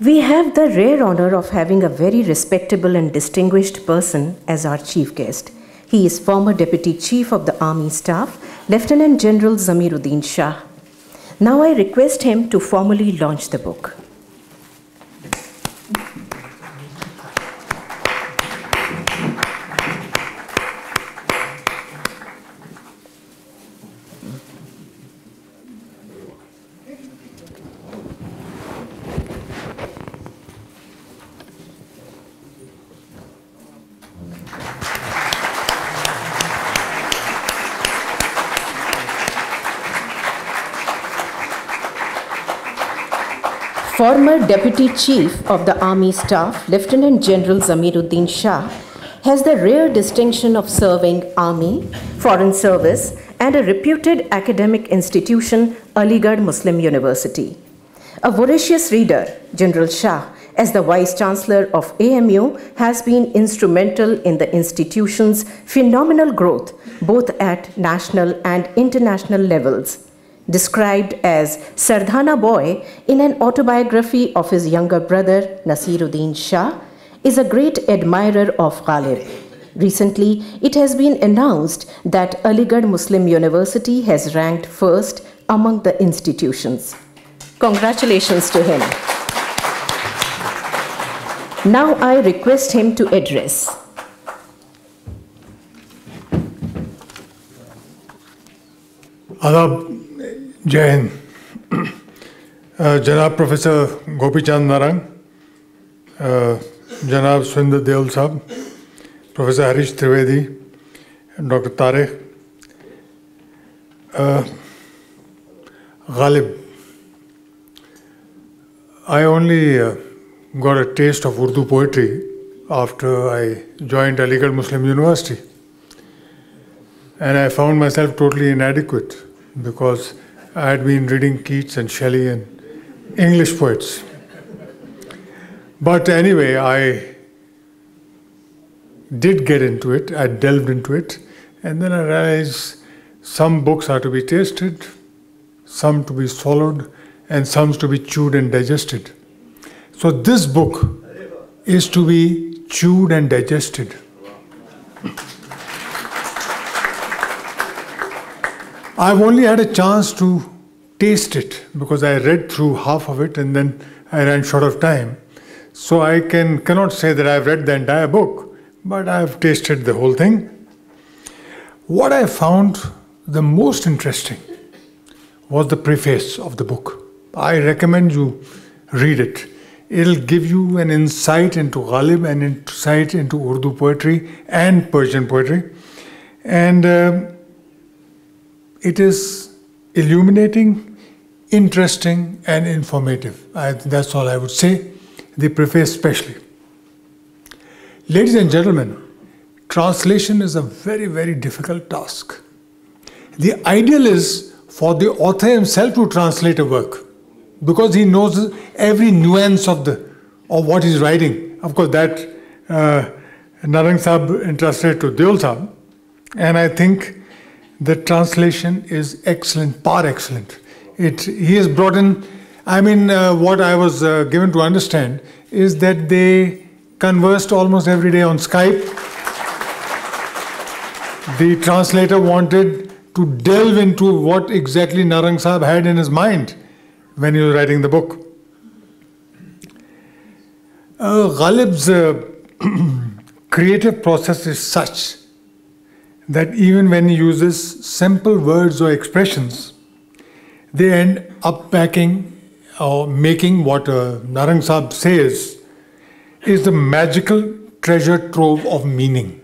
We have the rare honor of having a very respectable and distinguished person as our chief guest. He is former Deputy Chief of the Army Staff, Lieutenant General Zamiruddin Shah. Now I request him to formally launch the book. Former Deputy Chief of the Army Staff, Lieutenant General Zamiruddin Shah, has the rare distinction of serving Army, Foreign Service, and a reputed academic institution, Aligarh Muslim University. A voracious reader, General Shah, as the Vice Chancellor of AMU, has been instrumental in the institution's phenomenal growth, both at national and international levels. Described as Sardhana Boy in an autobiography of his younger brother Nasiruddin Shah, is a great admirer of Ghalib. Recently, it has been announced that Aligarh Muslim University has ranked first among the institutions. Congratulations to him. Now I request him to address. Adab, Jai Hind. Janab Professor Gopichand Narang, Janab Surinder Deol Sahab, Professor Harish Trivedi, Dr. Tariq, Ghalib. I only got a taste of Urdu poetry after I joined Aligarh Muslim University, and I found myself totally inadequate because I had been reading Keats and Shelley and English poets. But anyway, I did get into it, I delved into it, and then I realized some books are to be tasted, some to be swallowed, and some to be chewed and digested. So this book is to be chewed and digested. I've only had a chance to taste it because I read through half of it and then I ran short of time. So I cannot say that I've read the entire book, but I've tasted the whole thing. What I found the most interesting was the preface of the book. I recommend you read it. It'll give you an insight into Ghalib and insight into Urdu poetry and Persian poetry. And it is illuminating, interesting, and informative. That's all I would say, the preface especially. Ladies and gentlemen, translation is a very, very difficult task. The ideal is for the author himself to translate a work, because he knows every nuance of what he's writing. Of course, that Narang Sahib entrusted to Deol Sahib, and I think the translation is excellent, par excellent. He has brought in, what I was given to understand is that they conversed almost every day on Skype. The translator wanted to delve into what exactly Narang Sahib had in his mind when he was writing the book. Ghalib's creative process is such that even when he uses simple words or expressions, they end up packing or making what Narang Sahib says is the magical treasure trove of meaning.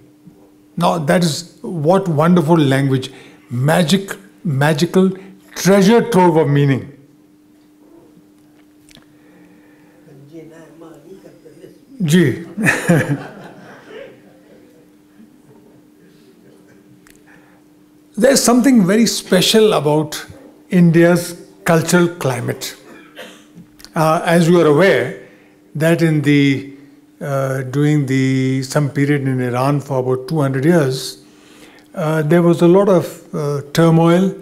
Now that is what wonderful language, magical treasure trove of meaning. Ji. There's something very special about India's cultural climate. As you are aware, that in during some period in Iran for about 200 years, there was a lot of turmoil,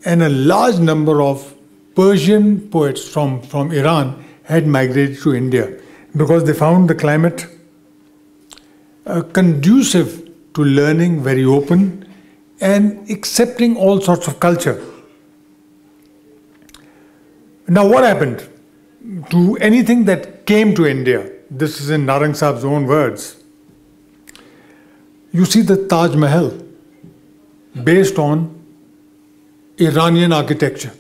and a large number of Persian poets from Iran had migrated to India because they found the climate conducive to learning, very open, and accepting all sorts of culture. Now what happened to anything that came to India? This is in Narang Sahib's own words. You see the Taj Mahal based on Iranian architecture.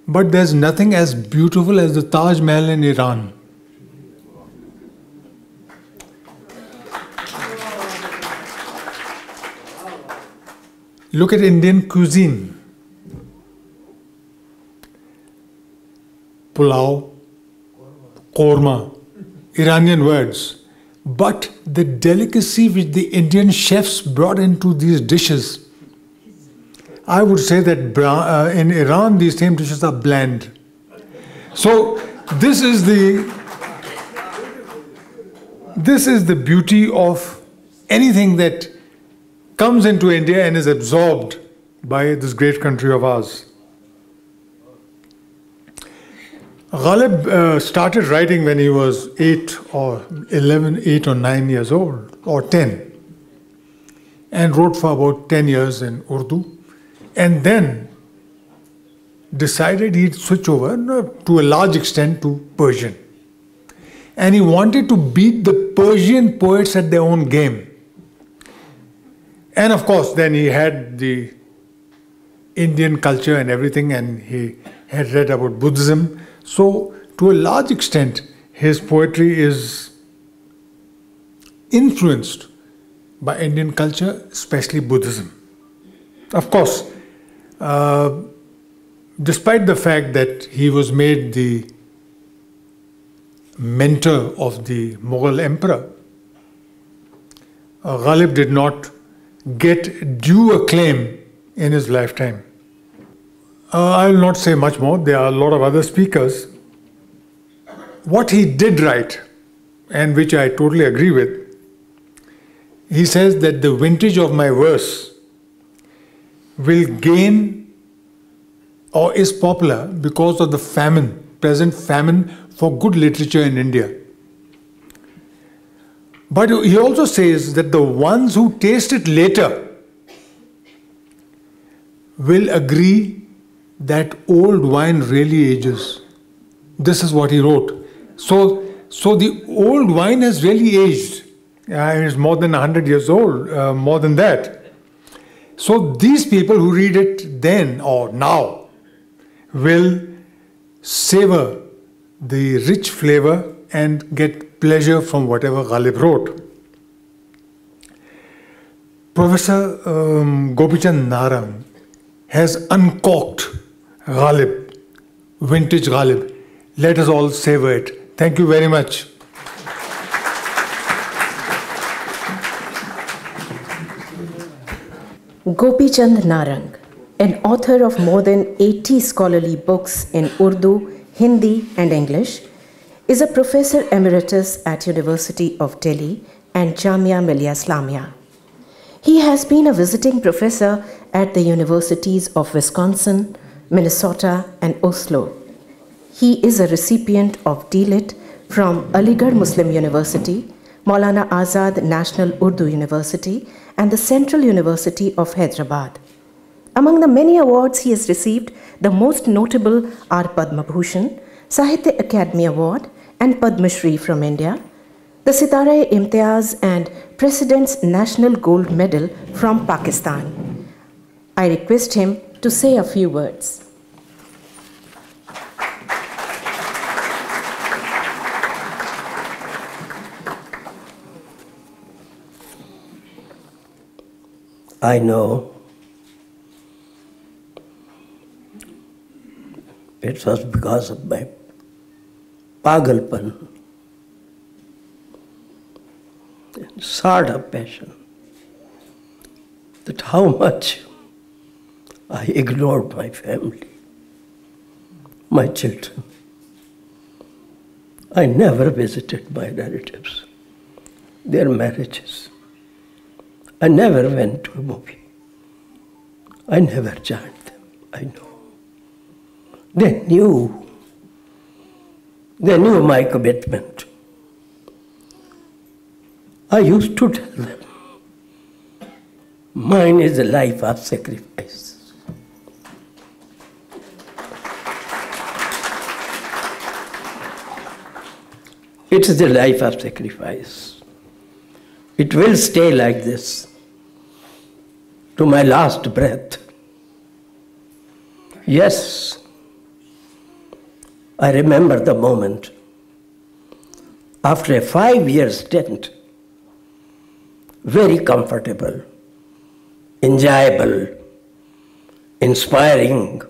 But there's nothing as beautiful as the Taj Mahal in Iran. Look at Indian cuisine. Pulao, korma, Iranian words. But the delicacy which the Indian chefs brought into these dishes, I would say that in Iran these same dishes are bland. So this is the beauty of anything that comes into India and is absorbed by this great country of ours. Ghalib started writing when he was 8 or 9 years old, or 10, and wrote for about 10 years in Urdu, and then decided he'd switch over to a large extent to Persian. And he wanted to beat the Persian poets at their own game. And of course, then he had the Indian culture and everything, and he had read about Buddhism. So, to a large extent, his poetry is influenced by Indian culture, especially Buddhism. Of course, despite the fact that he was made the mentor of the Mughal emperor, Ghalib did not get due acclaim in his lifetime. I will not say much more. There are a lot of other speakers. What he did write, and which I totally agree with, he says that the vintage of my verse will gain or is popular because of the present famine for good literature in India. But he also says that the ones who taste it later will agree that old wine really ages. This is what he wrote. So the old wine has really aged. It's more than 100 years old, more than that. So these people who read it then or now will savor the rich flavor and get pleasure from whatever Ghalib wrote. Professor Gopichand Narang has uncorked Ghalib, vintage Ghalib. Let us all savor it. Thank you very much. Gopichand Narang, an author of more than 80 scholarly books in Urdu, Hindi and English, is a professor emeritus at University of Delhi and Jamia Millia Islamia. He has been a visiting professor at the universities of Wisconsin, Minnesota and Oslo. He is a recipient of D.Litt. from Aligarh Muslim University, Maulana Azad National Urdu University and the Central University of Hyderabad. Among the many awards he has received, the most notable are Padma Bhushan, Sahitya Academy Award and Padma Shri from India, the Sitara-e-Imtiaz and President's National Gold Medal from Pakistan. I request him to say a few words. I know it was because of my pagalpan, sort of passion, that how much I ignored my family, my children. I never visited my relatives, their marriages. I never went to a movie. I never joined them, I know. They knew my commitment. I used to tell them, mine is a life of sacrifice. It is a life of sacrifice. It will stay like this to my last breath. Yes, I remember the moment after a 5-year stint, very comfortable, enjoyable, inspiring,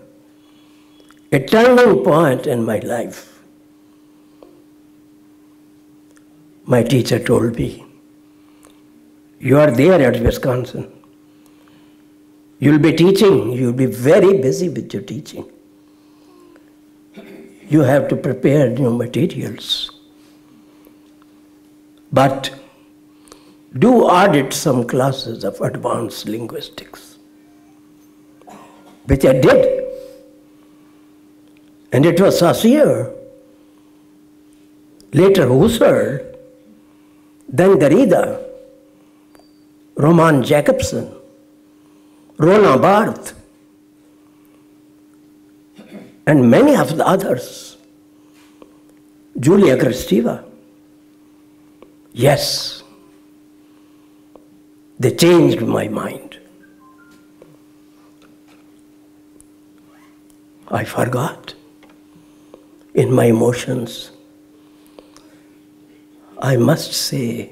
a turning point in my life. My teacher told me, you are there at Wisconsin. You'll be teaching, you'll be very busy with your teaching. You have to prepare new materials. But do audit some classes of advanced linguistics, which I did. And it was Saussure, later Husserl, then Derrida, Roman Jakobson, Roland Barthes, and many of the others, Julia Kristeva. Yes, they changed my mind. I forgot in my emotions. I must say,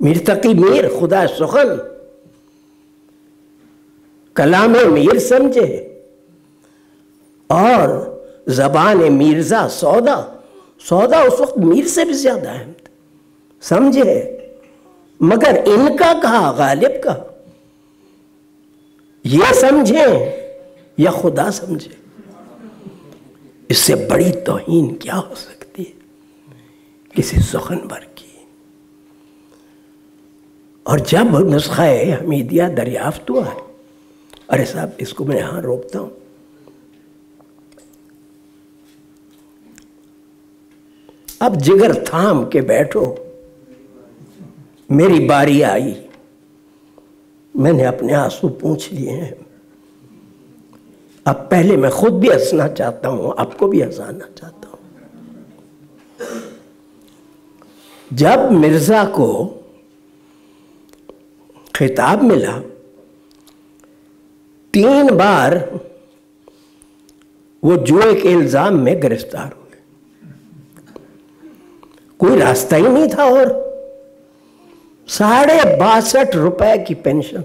Mir Taqi Mir خدا سخن، کلام میر سمجھے، اور زبان میرزا سودا، سودا اس وقت میر سے بھی زیادہ اہم تھا، سمجھے، مگر ان کا کہا غالب کا، یہ سمجھیں یا خدا سمجھے، اس سے بڑی توہین کیا ہو سکتی ہے کسی سخنور کی۔ اور جب نسخہ حمیدیہ دریافت ہوا ہے، ارے صاحب اس کو میں یہاں روکتا ہوں، اب جگر تھام کے بیٹھو، میری باری آئی، میں نے اپنے آنسو پوچھ لیے ہیں، اب پہلے میں خود بھی ہنسنا چاہتا ہوں، آپ کو بھی ہنسانا چاہتا ہوں۔ جب مرزا کو خطاب ملا، 3 بار وہ جوئے کے الزام میں گرفتار ہوئے، کوئی راستہ ہی نہیں تھا، اور 62.5 روپے کی پینشن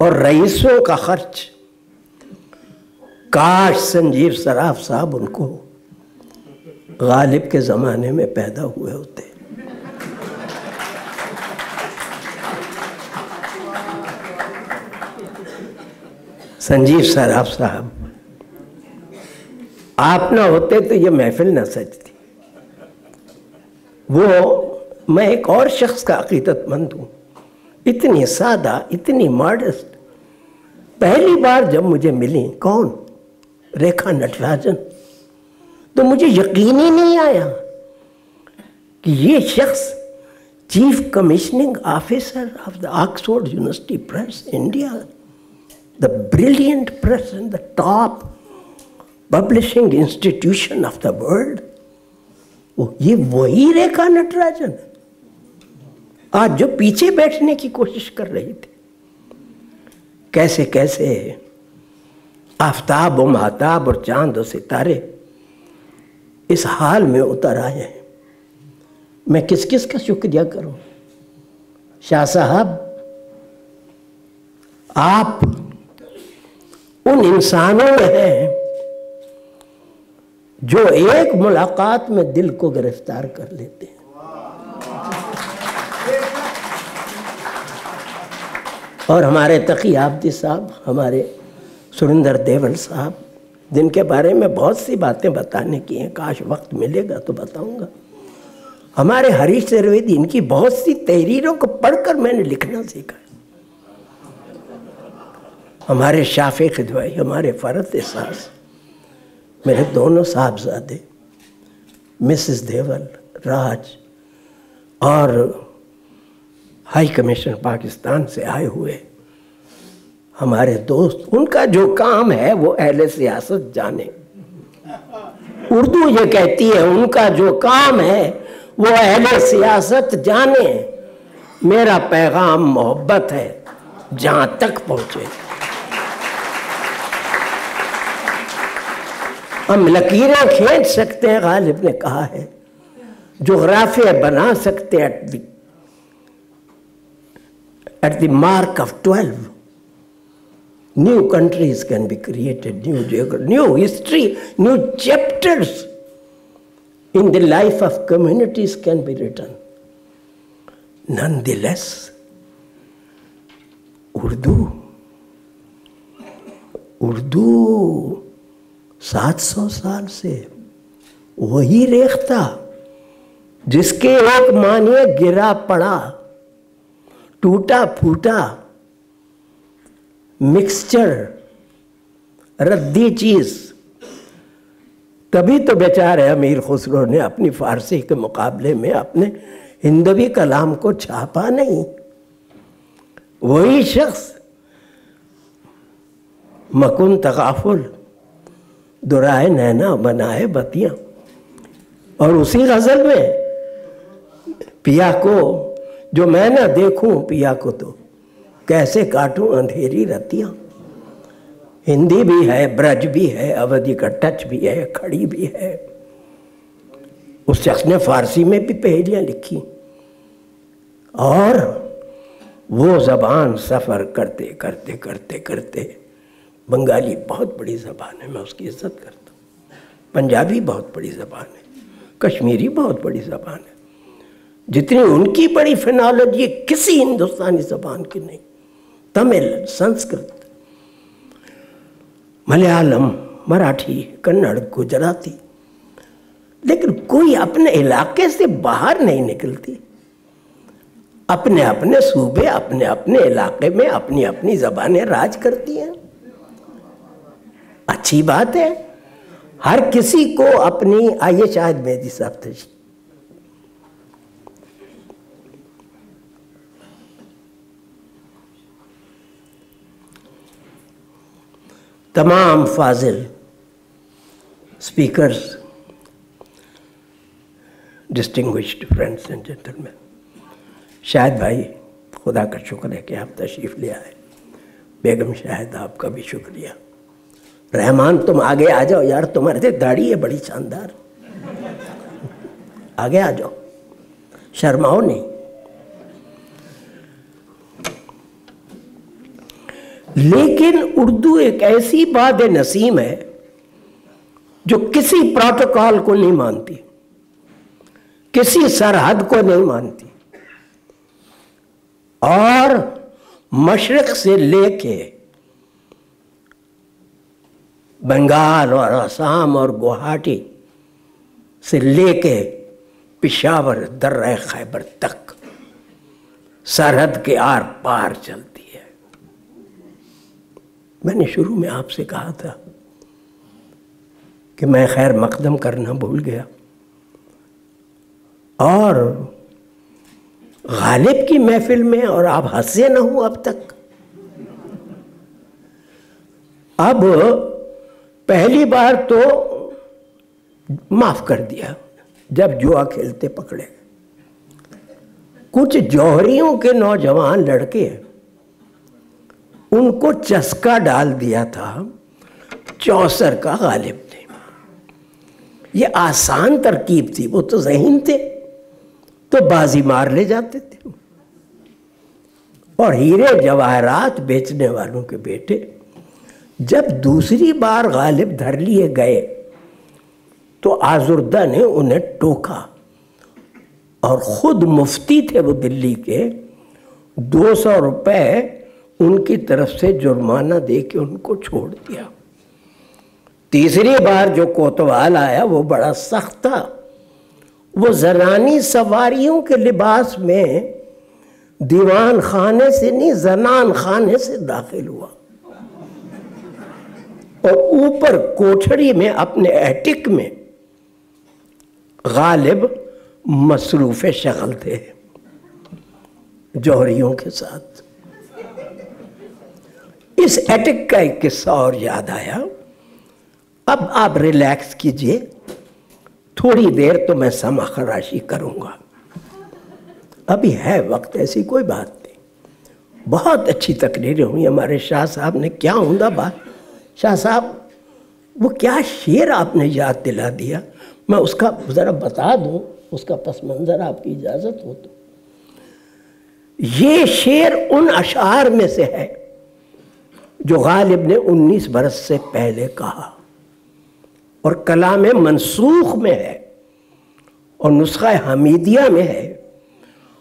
اور رئیسوں کا خرچ۔ کاش سنجیو سراف صاحب ان کو غالب کے زمانے میں پیدا ہوئے ہوتے۔ سنجیو سراف صاحب آپ نہ ہوتے تو یہ محفل نہ سجتی۔ وہ، میں ایک اور شخص کا عقیدت مند ہوں، اتنی سادہ، اتنی ماڈسٹ، پہلی بار جب مجھے ملی، کون؟ ریکھا نٹراجن، تو مجھے یقین ہی نہیں آیا کہ یہ شخص chief commissioning officer of the Oxford University Press India, the brilliant press and the top publishing institution of the world، یہ وہی ریکھا نٹراجن آج جو پیچھے بیٹھنے کی کوشش کر رہی تھی۔ کیسے کیسے آفتاب و مہتاب اور چاند و ستارے اس حال میں اتر آئے ہیں۔ میں کس کس کا شکریہ کروں؟ شاہ صاحب، آپ ان انسانوں میں ہیں جو ایک ملاقات میں دل کو گرفتار کر لیتے ہیں۔ اور ہمارے تقی آبدی صاحب، ہمارے سریندر دیول صاحب، جن کے بارے میں بہت سی باتیں بتانے کی ہیں، کاش وقت ملے گا تو بتاؤں گا۔ ہمارے ہریش ترویدی، ان کی بہت سی تحریروں کو پڑھ کر میں نے لکھنا سیکھا۔ ہمارے شافع خدوائی، ہمارے فرت احساس، میرے دونوں صاحبزادے، مسز دیول، راج، اور ہائی کمیشن پاکستان سے آئے ہوئے ہمارے دوست، ان کا جو کام ہے وہ اہل سیاست جانے۔ اردو یہ کہتی ہے ان کا جو کام ہے وہ اہل سیاست جانے، میرا پیغام محبت ہے جہاں تک پہنچے۔ ہم لکیریں کھینچ سکتے ہیں، غالب نے کہا ہے، جغرافیہ بنا سکتے ہیں at the mark of 12. New countries can be created, new history, new chapters in the life of communities can be written. Nonetheless, Urdu 700 سال سے وہی ریختہ جس کے ایک معنی گرا پڑا، ٹوٹا پھوٹا مکسچر، ردی چیز۔ تبھی تو بیچارے امیر خسرو نے اپنی فارسی کے مقابلے میں اپنے ہندوی کلام کو چھاپا نہیں۔ وہی شخص مکن تغافل دورائے نینا بنائے بتیاں، اور اسی غزل میں پیا کو جو میں نہ دیکھوں، پیا کو تو کیسے کاٹوں اندھیری رتیاں۔ ہندی بھی ہے، برج بھی ہے، اودھی کا ٹچ بھی ہے، کھڑی بھی ہے۔ اس شخص نے فارسی میں بھی پہیلیاں لکھی، اور وہ زبان سفر کرتے کرتے کرتے کرتے، بنگالی بہت بڑی زبان ہے، میں اس کی عزت کرتا ہوں، پنجابی بہت بڑی زبان ہے، کشمیری بہت بڑی زبان ہے، جتنی ان کی بڑی فینالوجی کسی ہندوستانی زبان کی نہیں، تمل، سنسکرت، ملیالم، مراٹھی، کنڑ، گجراتی، لیکن کوئی اپنے علاقے سے باہر نہیں نکلتی، اپنے اپنے صوبے، اپنے اپنے علاقے میں اپنی اپنی زبانیں راج کرتی ہیں، اچھی بات ہے، ہر کسی کو اپنی، آئیے شاہد مہدی صاحب تشریف، تمام فاضل speakers, distinguished friends and gentlemen, Shahid بھائی خدا کا شکر ہے کہ آپ تشریف لے آئے، بیگم شاہد آپ کا بھی شکریہ، رحمان تم آگے آ جاؤ یار، تمہارے سے داڑھی ہے بڑی شاندار، آگے آ جاؤ، شرماؤ نہیں۔ لیکن اردو ایک ایسی باد نسیم ہے جو کسی پروٹوکال کو نہیں مانتی، کسی سرحد کو نہیں مانتی، اور مشرق سے لے کے بنگال اور آسام اور گوہاٹی سے لے کے پشاور، درہ خیبر تک سرحد کے آر پار چلتی ہے۔ میں نے شروع میں آپ سے کہا تھا کہ میں خیر مقدم کرنا بھول گیا، اور غالب کی محفل میں، اور آپ ہنسے نہ ہوں اب تک، اب پہلی بار تو معاف کر دیا جب جوا کھیلتے پکڑے، کچھ جوہریوں کے نوجوان لڑکے ان کو چسکا ڈال دیا تھا چوسر کا غالب نے، یہ آسان ترکیب تھی، وہ تو ذہین تھے تو بازی مار لے جاتے تھے، اور ہیرے جواہرات بیچنے والوں کے بیٹے جب دوسری بار غالب دھر لیے گئے تو آزردہ نے انہیں ٹوکا، اور خود مفتی تھے وہ دلی کے، 200 روپے ان کی طرف سے جرمانہ دے کے ان کو چھوڑ دیا۔ تیسری بار جو کوتوال آیا وہ بڑا سخت تھا، وہ زنانی سواریوں کے لباس میں دیوان خانے سے نہیں، زنان خانے سے داخل ہوا، اور اوپر کوٹھڑی میں اپنے ایٹک میں غالب مصروف شغل تھے جوہریوں کے ساتھ۔ اس ایٹک کا ایک قصہ اور یاد آیا، اب آپ ریلیکس کیجئے، تھوڑی دیر تو میں سما خراشی کروں گا، ابھی ہے وقت، ایسی کوئی بات نہیں، بہت اچھی تقریریں ہوئی، ہمارے شاہ صاحب نے کیا عمدہ بات، شاہ صاحب وہ کیا شعر آپ نے یاد دلا دیا، میں اس کا ذرا بتا دوں، اس کا پس منظر آپ کی اجازت ہو تو۔ یہ شعر ان اشعار میں سے ہے جو غالب نے 19 برس سے پہلے کہا، اور کلام منسوخ میں ہے، اور نسخہ حمیدیہ میں ہے،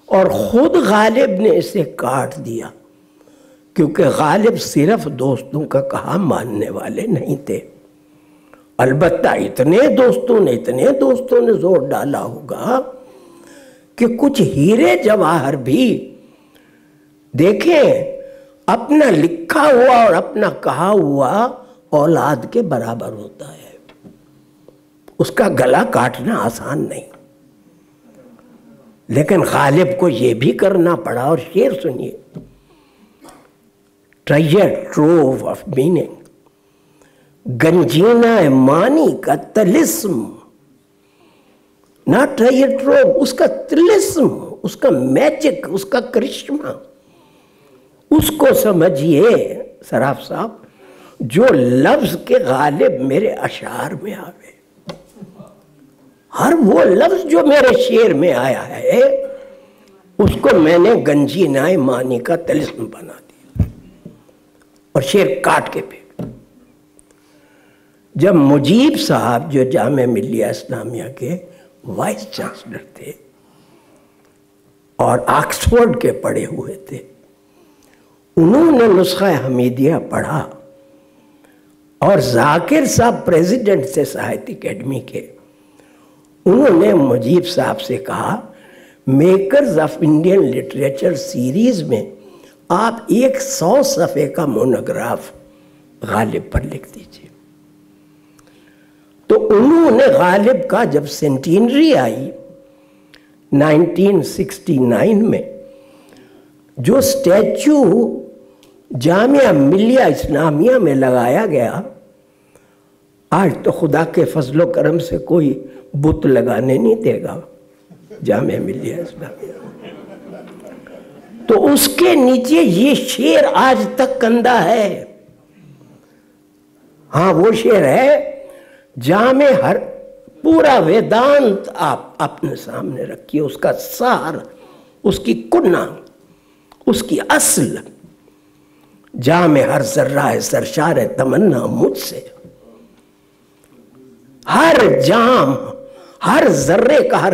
اور خود غالب نے اسے کاٹ دیا، کیونکہ غالب صرف دوستوں کا کہا ماننے والے نہیں تھے، البتہ اتنے دوستوں نے زور ڈالا ہوگا کہ کچھ ہیرے جواہر بھی دیکھیں، اپنا لکھا ہوا اور اپنا کہا ہوا اولاد کے برابر ہوتا ہے، اس کا گلا کاٹنا آسان نہیں، لیکن غالب کو یہ بھی کرنا پڑا، اور شعر سنیے، ٹریجر ٹروو آف میننگ، گنجینہ مانی کا طلسم، نہ ٹریجر ٹروو، اس کا طلسم، اس کا میجک، اس کا کرشمہ، اس کو سمجھیے سراف صاحب، جو لفظ کے غالب میرے اشعار میں آوے، ہر وہ لفظ جو میرے شعر میں آیا ہے اس کو میں نے گنجی نائے مانی کا طلسم بنا دیا اور شیر کاٹ کے پھینک. جب مجیب صاحب جو جامعہ ملیہ اسلامیہ کے وائس چانسلر تھے اور آکسفورڈ کے پڑھے ہوئے تھے، انہوں نے نسخہ حمیدیہ پڑھا اور ذاکر صاحب پریزیڈنٹ تھے ساہتیہ اکیڈمی کے، انہوں نے مجیب صاحب سے کہا makers of Indian literature series میں آپ 100 صفحے کا مونوگراف غالب پر لکھ دیجیے. تو انہوں نے غالب کا جب سینٹینری آئی 1969 میں، جو اسٹیچو جامعہ ملیہ اسلامیہ میں لگایا گیا، آج تو خدا کے فضل و کرم سے کوئی بت لگانے نہیں دے گا جامعہ ملیہ اسلامیہ، تو اس کے نیچے یہ شعر آج تک کندہ ہے. ہاں وہ شعر ہے، جامع ہر پورا ویدانت آپ اپنے سامنے رکھیے، اس کا سار، اس کی کنہ، اس کی اصل. جامع ہر ذرہ سرشار تمنا مجھ سے، ہر جام، ہر ذرے کا، ہر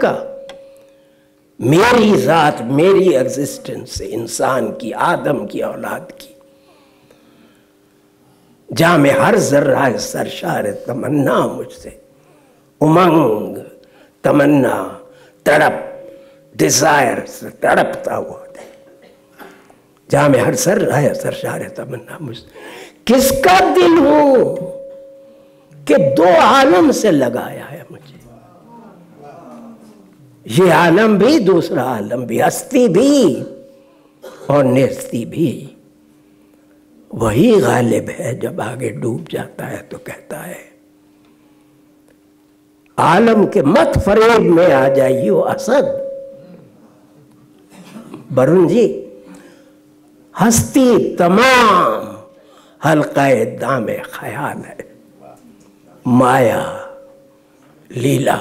کا، میری ذات، میری ایگزسٹنس، انسان کی، آدم کی اولاد کی. جامع ہر ذرہ سرشار تمنا مجھ سے، امنگ، تمنا، تڑپ، ڈیزائر سے تڑپتا ہوا ہے. جامع ہر ذرہ سرشار تمنا مجھ سے، کس کا دل ہوں کہ 2 عالم سے لگایا ہے مجھے. یہ عالم بھی، دوسرا عالم بھی، ہستی بھی اور نیستی بھی. وہی غالب ہے جب آگے ڈوب جاتا ہے تو کہتا ہے عالم کے مت فریب میں آ جائیو اسد. برون جی، ہستی تمام حلقہ دام خیال ہے، مایا، لیلا.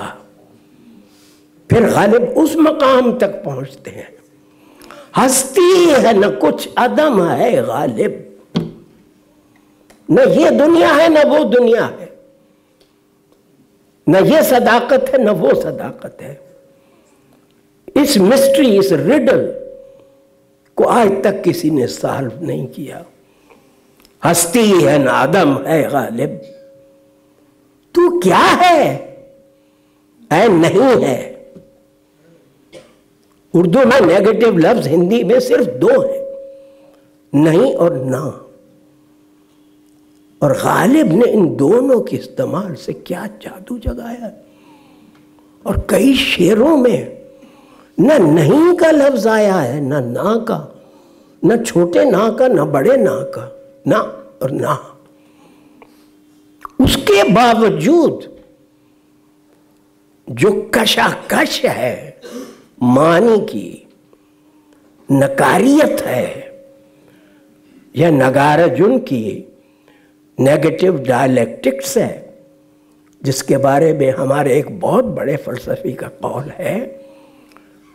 پھر غالب اس مقام تک پہنچتے ہیں، ہستی ہے نہ کچھ عدم ہے غالب، نہ یہ دنیا ہے نہ وہ دنیا ہے، نہ یہ صداقت ہے نہ وہ صداقت ہے. اس مسٹری، اس ریڈل کو آج تک کسی نے سالو نہیں کیا. ہستی ہے نہ عدم ہے غالب، تو کیا ہے اے نہیں ہے. اردو میں نیگیٹو لفظ ہندی میں صرف 2 ہیں، نہیں اور نہ. اور غالب نے ان دونوں کے استعمال سے کیا جادو جگایا. اور کئی شعروں میں نہ نہیں کا لفظ آیا ہے، نہ نا کا، نہ چھوٹے نا کا، نہ بڑے نا کا، نہ اور نہ. اس کے باوجود جو کشاکش ہے معنی کی، نکاریت ہے یا نگارجن کی نیگیٹو ڈائلیکٹکس ہے، جس کے بارے میں ہمارے ایک بہت بڑے فلسفی کا قول ہے،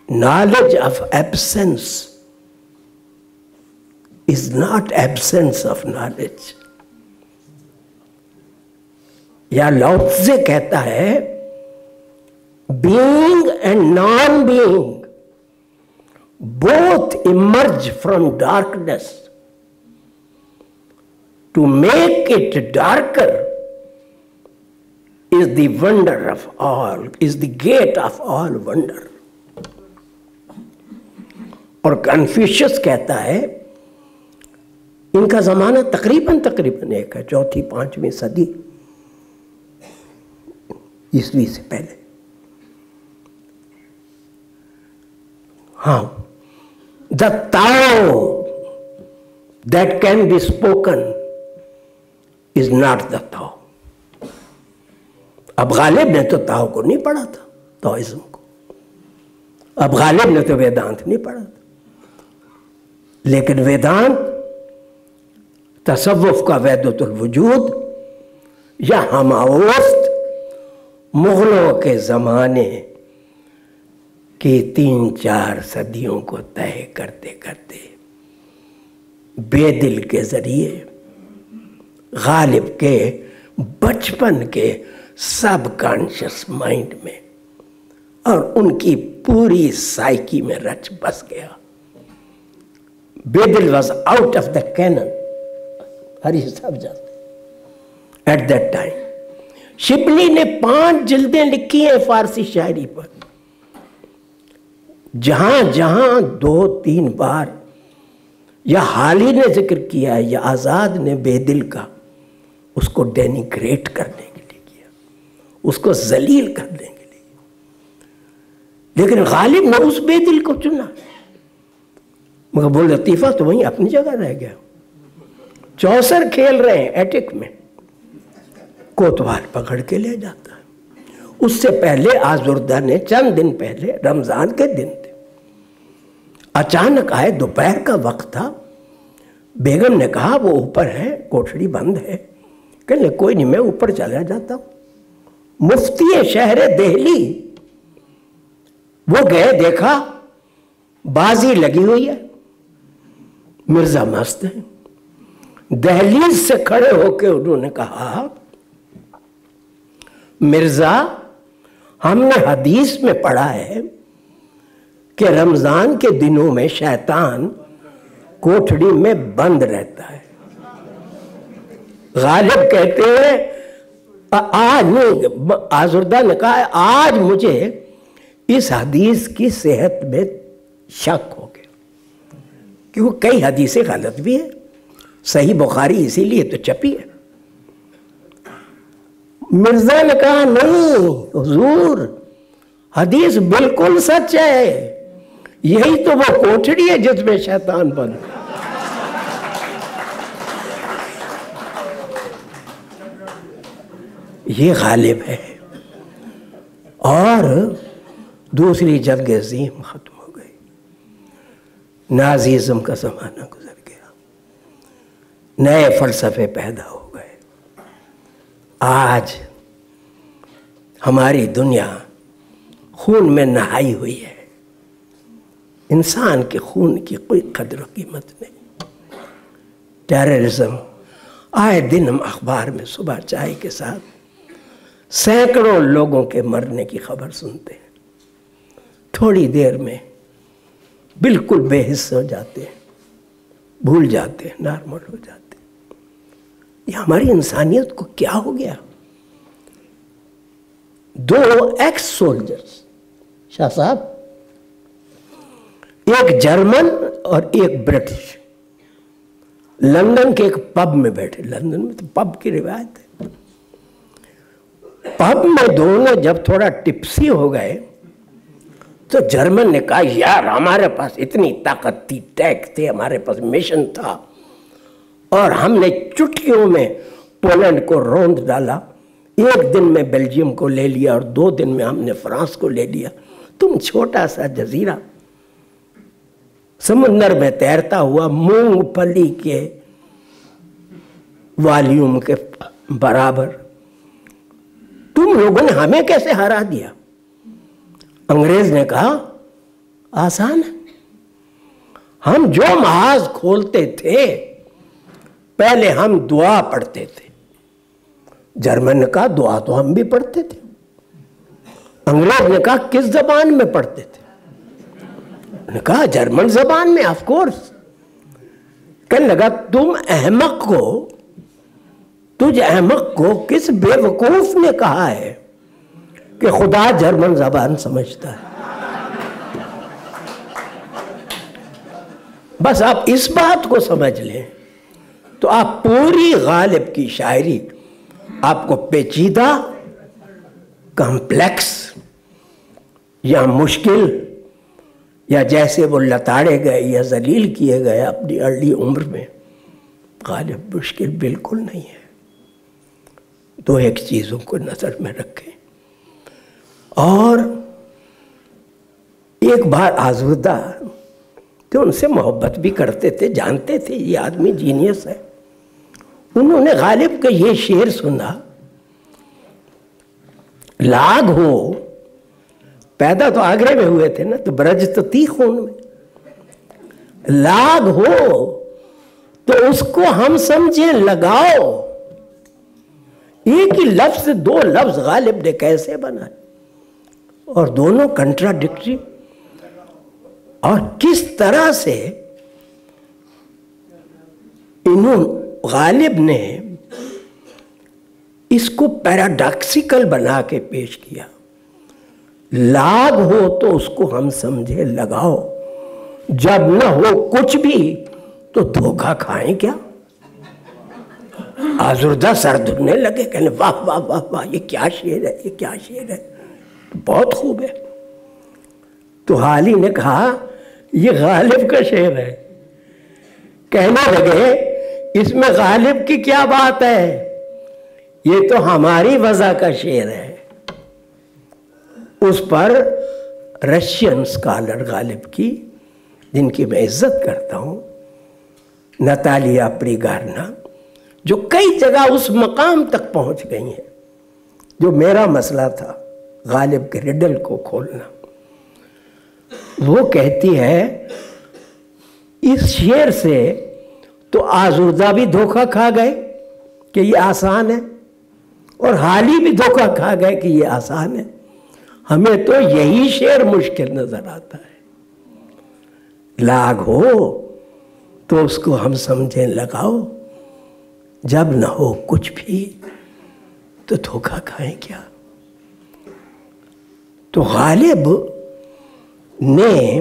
knowledge of absence is not absence of knowledge. یا لاؤتزے کہتا ہے being and non-being both emerge from darkness. To make it darker is the wonder of all, is the gate of all wonder. اور کنفیوشس کہتا ہے، ان کا زمانہ تقریباً ایک ہے، 4ویں 5ویں صدی عیسوی سے پہلے. ہاں، the Tao that can be spoken is not the Tao. اب غالب نے تو تاؤ کو نہیں پڑھا تھا، تاؤزم کو. اب غالب نے تو ویدانت نہیں پڑھا تھا، لیکن ویدانت تصوف کا وحدت الوجود یا ہماوسط مغلوں کے زمانے کہ 3-4 صدیوں کو طے کرتے کرتے بے دل کے ذریعے غالب کے بچپن کے سب کانشس مائنڈ میں اور ان کی پوری سائیکی میں رچ بس گیا. Bedil was out of the canon. Hari صاحب جاتے ایٹ دیٹ ٹائم. شبلی نے 5 جلدیں لکھی ہیں فارسی شاعری پر. جہاں جہاں 2-3 بار یا حالی نے ذکر کیا یا آزاد نے بے دل کا، اس کو ڈینیگریٹ کرنے کے لیے کیا، اس کو ذلیل کرنے کے لیے. لیکن غالب نے اس بے دل کو چنا. مگر بول لطیفہ تو وہیں اپنی جگہ رہ گیا. چوسر کھیل رہے ہیں ایٹک میں، کوتوال پکڑ کے لے جاتا ہے. اس سے پہلے آزردہ نے چند دن پہلے رمضان کے دن تھے، اچانک آئے، دوپہر کا وقت تھا. بیگم نے کہا وہ اوپر ہے، کوٹھڑی بند ہے. کہنے کوئی نہیں، میں اوپر چلا جاتا ہوں. مفتی شہر دہلی وہ گئے، دیکھا بازی لگی ہوئی ہے، مرزا مست ہے. دہلیز سے کھڑے ہو کے انہوں نے کہا مرزا ہم نے حدیث میں پڑھا ہے کہ رمضان کے دنوں میں شیطان کوٹھڑی میں بند رہتا ہے. غالب کہتے ہیں آج نہیں، آزردہ نے کہا آج مجھے اس حدیث کی صحت میں شک ہو گیا، کیونکہ کئی حدیثیں غلط بھی ہیں. صحیح بخاری اسی لیے تو چھپی ہے. مرزا نے کہا نہیں حضور، حدیث بالکل سچ ہے، یہی تو وہ کوٹھڑی ہے جس میں شیطان بند. یہ غالب ہے. اور دوسری جنگ عظیم ختم ہو گئی، نازیزم کا زمانہ گزر گیا، نئے فلسفے پیدا ہو گئے. آج ہماری دنیا خون میں نہائی ہوئی ہے. انسان کے خون کی کوئی قدر و قیمت نہیں. ٹیررزم آئے دن ہم اخبار میں صبح چائے کے ساتھ سینکڑوں لوگوں کے مرنے کی خبر سنتے ہیں. تھوڑی دیر میں بالکل بے حس ہو جاتے ہیں، بھول جاتے ہیں، نارمل ہو جاتے ہیں. یہ ہماری انسانیت کو کیا ہو گیا؟ 2 ایکس سولجرز شاہ صاحب، ایک جرمن اور ایک برٹش، لندن کے ایک پب میں بیٹھے. لندن میں تو پب کی روایت ہے. پب میں دونوں جب تھوڑا ٹپسی ہو گئے تو جرمن نے کہا یار ہمارے پاس اتنی طاقت تھی، ٹیک تھے، ہمارے پاس مشن تھا، اور ہم نے چٹکیوں میں پولینڈ کو روند ڈالا. 1 دن میں بیلجیم کو لے لیا اور 2 دن میں ہم نے فرانس کو لے لیا. تم چھوٹا سا جزیرہ سمندر میں تیرتا ہوا مونگ پھلی کے والیوم کے برابر، تم لوگوں نے ہمیں کیسے ہرا دیا؟ انگریز نے کہا آسان ہے، ہم جو محاذ کھولتے تھے پہلے ہم دعا پڑھتے تھے. جرمن نے کہا دعا تو ہم بھی پڑھتے تھے. انگریز نے کہا کس زبان میں پڑھتے تھے؟ نے کہا جرمن زبان میں. Of course. کہنے لگا تم احمق کو، تجھ احمق کو کس بے وقوف نے کہا ہے کہ خدا جرمن زبان سمجھتا ہے؟ بس آپ اس بات کو سمجھ لیں تو آپ پوری غالب کی شاعری آپ کو پیچیدہ، کمپلیکس یا مشکل، یا جیسے وہ لتاڑے گئے یا ذلیل کیے گئے اپنی ارلی عمر میں، غالب مشکل بالکل نہیں ہے. 2 ایک چیزوں کو نظر میں رکھیں. اور ایک بار آزردہ تو ان سے محبت بھی کرتے تھے، جانتے تھے یہ آدمی جینیس ہے. انہوں نے غالب کا یہ شعر سنا، لاگ ہو پیدا تو آگرے میں ہوئے تھے نا، تو برج تو تھی خون میں. لاگ ہو تو اس کو ہم سمجھیں لگاؤ. ایک ہی لفظ دو لفظ غالب نے کیسے بنائے اور دونوں کنٹراڈکٹری، اور کس طرح سے غالب نے اس کو پیراڈاکسیکل بنا کے پیش کیا. لاگ ہو تو اس کو ہم سمجھے لگاؤ، جب نہ ہو کچھ بھی تو دھوکہ کھائیں کیا. آزردہ سر دھنے لگے، کہنے واہ واہ واہ واہ، یہ کیا شعر ہے، یہ کیا شعر ہے، بہت خوب ہے. تو حالی نے کہا یہ غالب کا شعر ہے. کہنے لگے اس میں غالب کی کیا بات ہے، یہ تو ہماری وضع کا شعر ہے. اس پر رشین سکالر غالب کی، جن کی میں عزت کرتا ہوں، نتالیا پریگارنا، جو کئی جگہ اس مقام تک پہنچ گئی ہیں جو میرا مسئلہ تھا، غالب کے ریڈل کو کھولنا. وہ کہتی ہے اس شعر سے تو آزردہ بھی دھوکہ کھا گئے کہ یہ آسان ہے، اور حالی بھی دھوکہ کھا گئے کہ یہ آسان ہے. ہمیں تو یہی شعر مشکل نظر آتا ہے. لاگ ہو تو اس کو ہم سمجھیں لگاؤ، جب نہ ہو کچھ بھی تو دھوکہ کھائیں کیا. تو غالب نے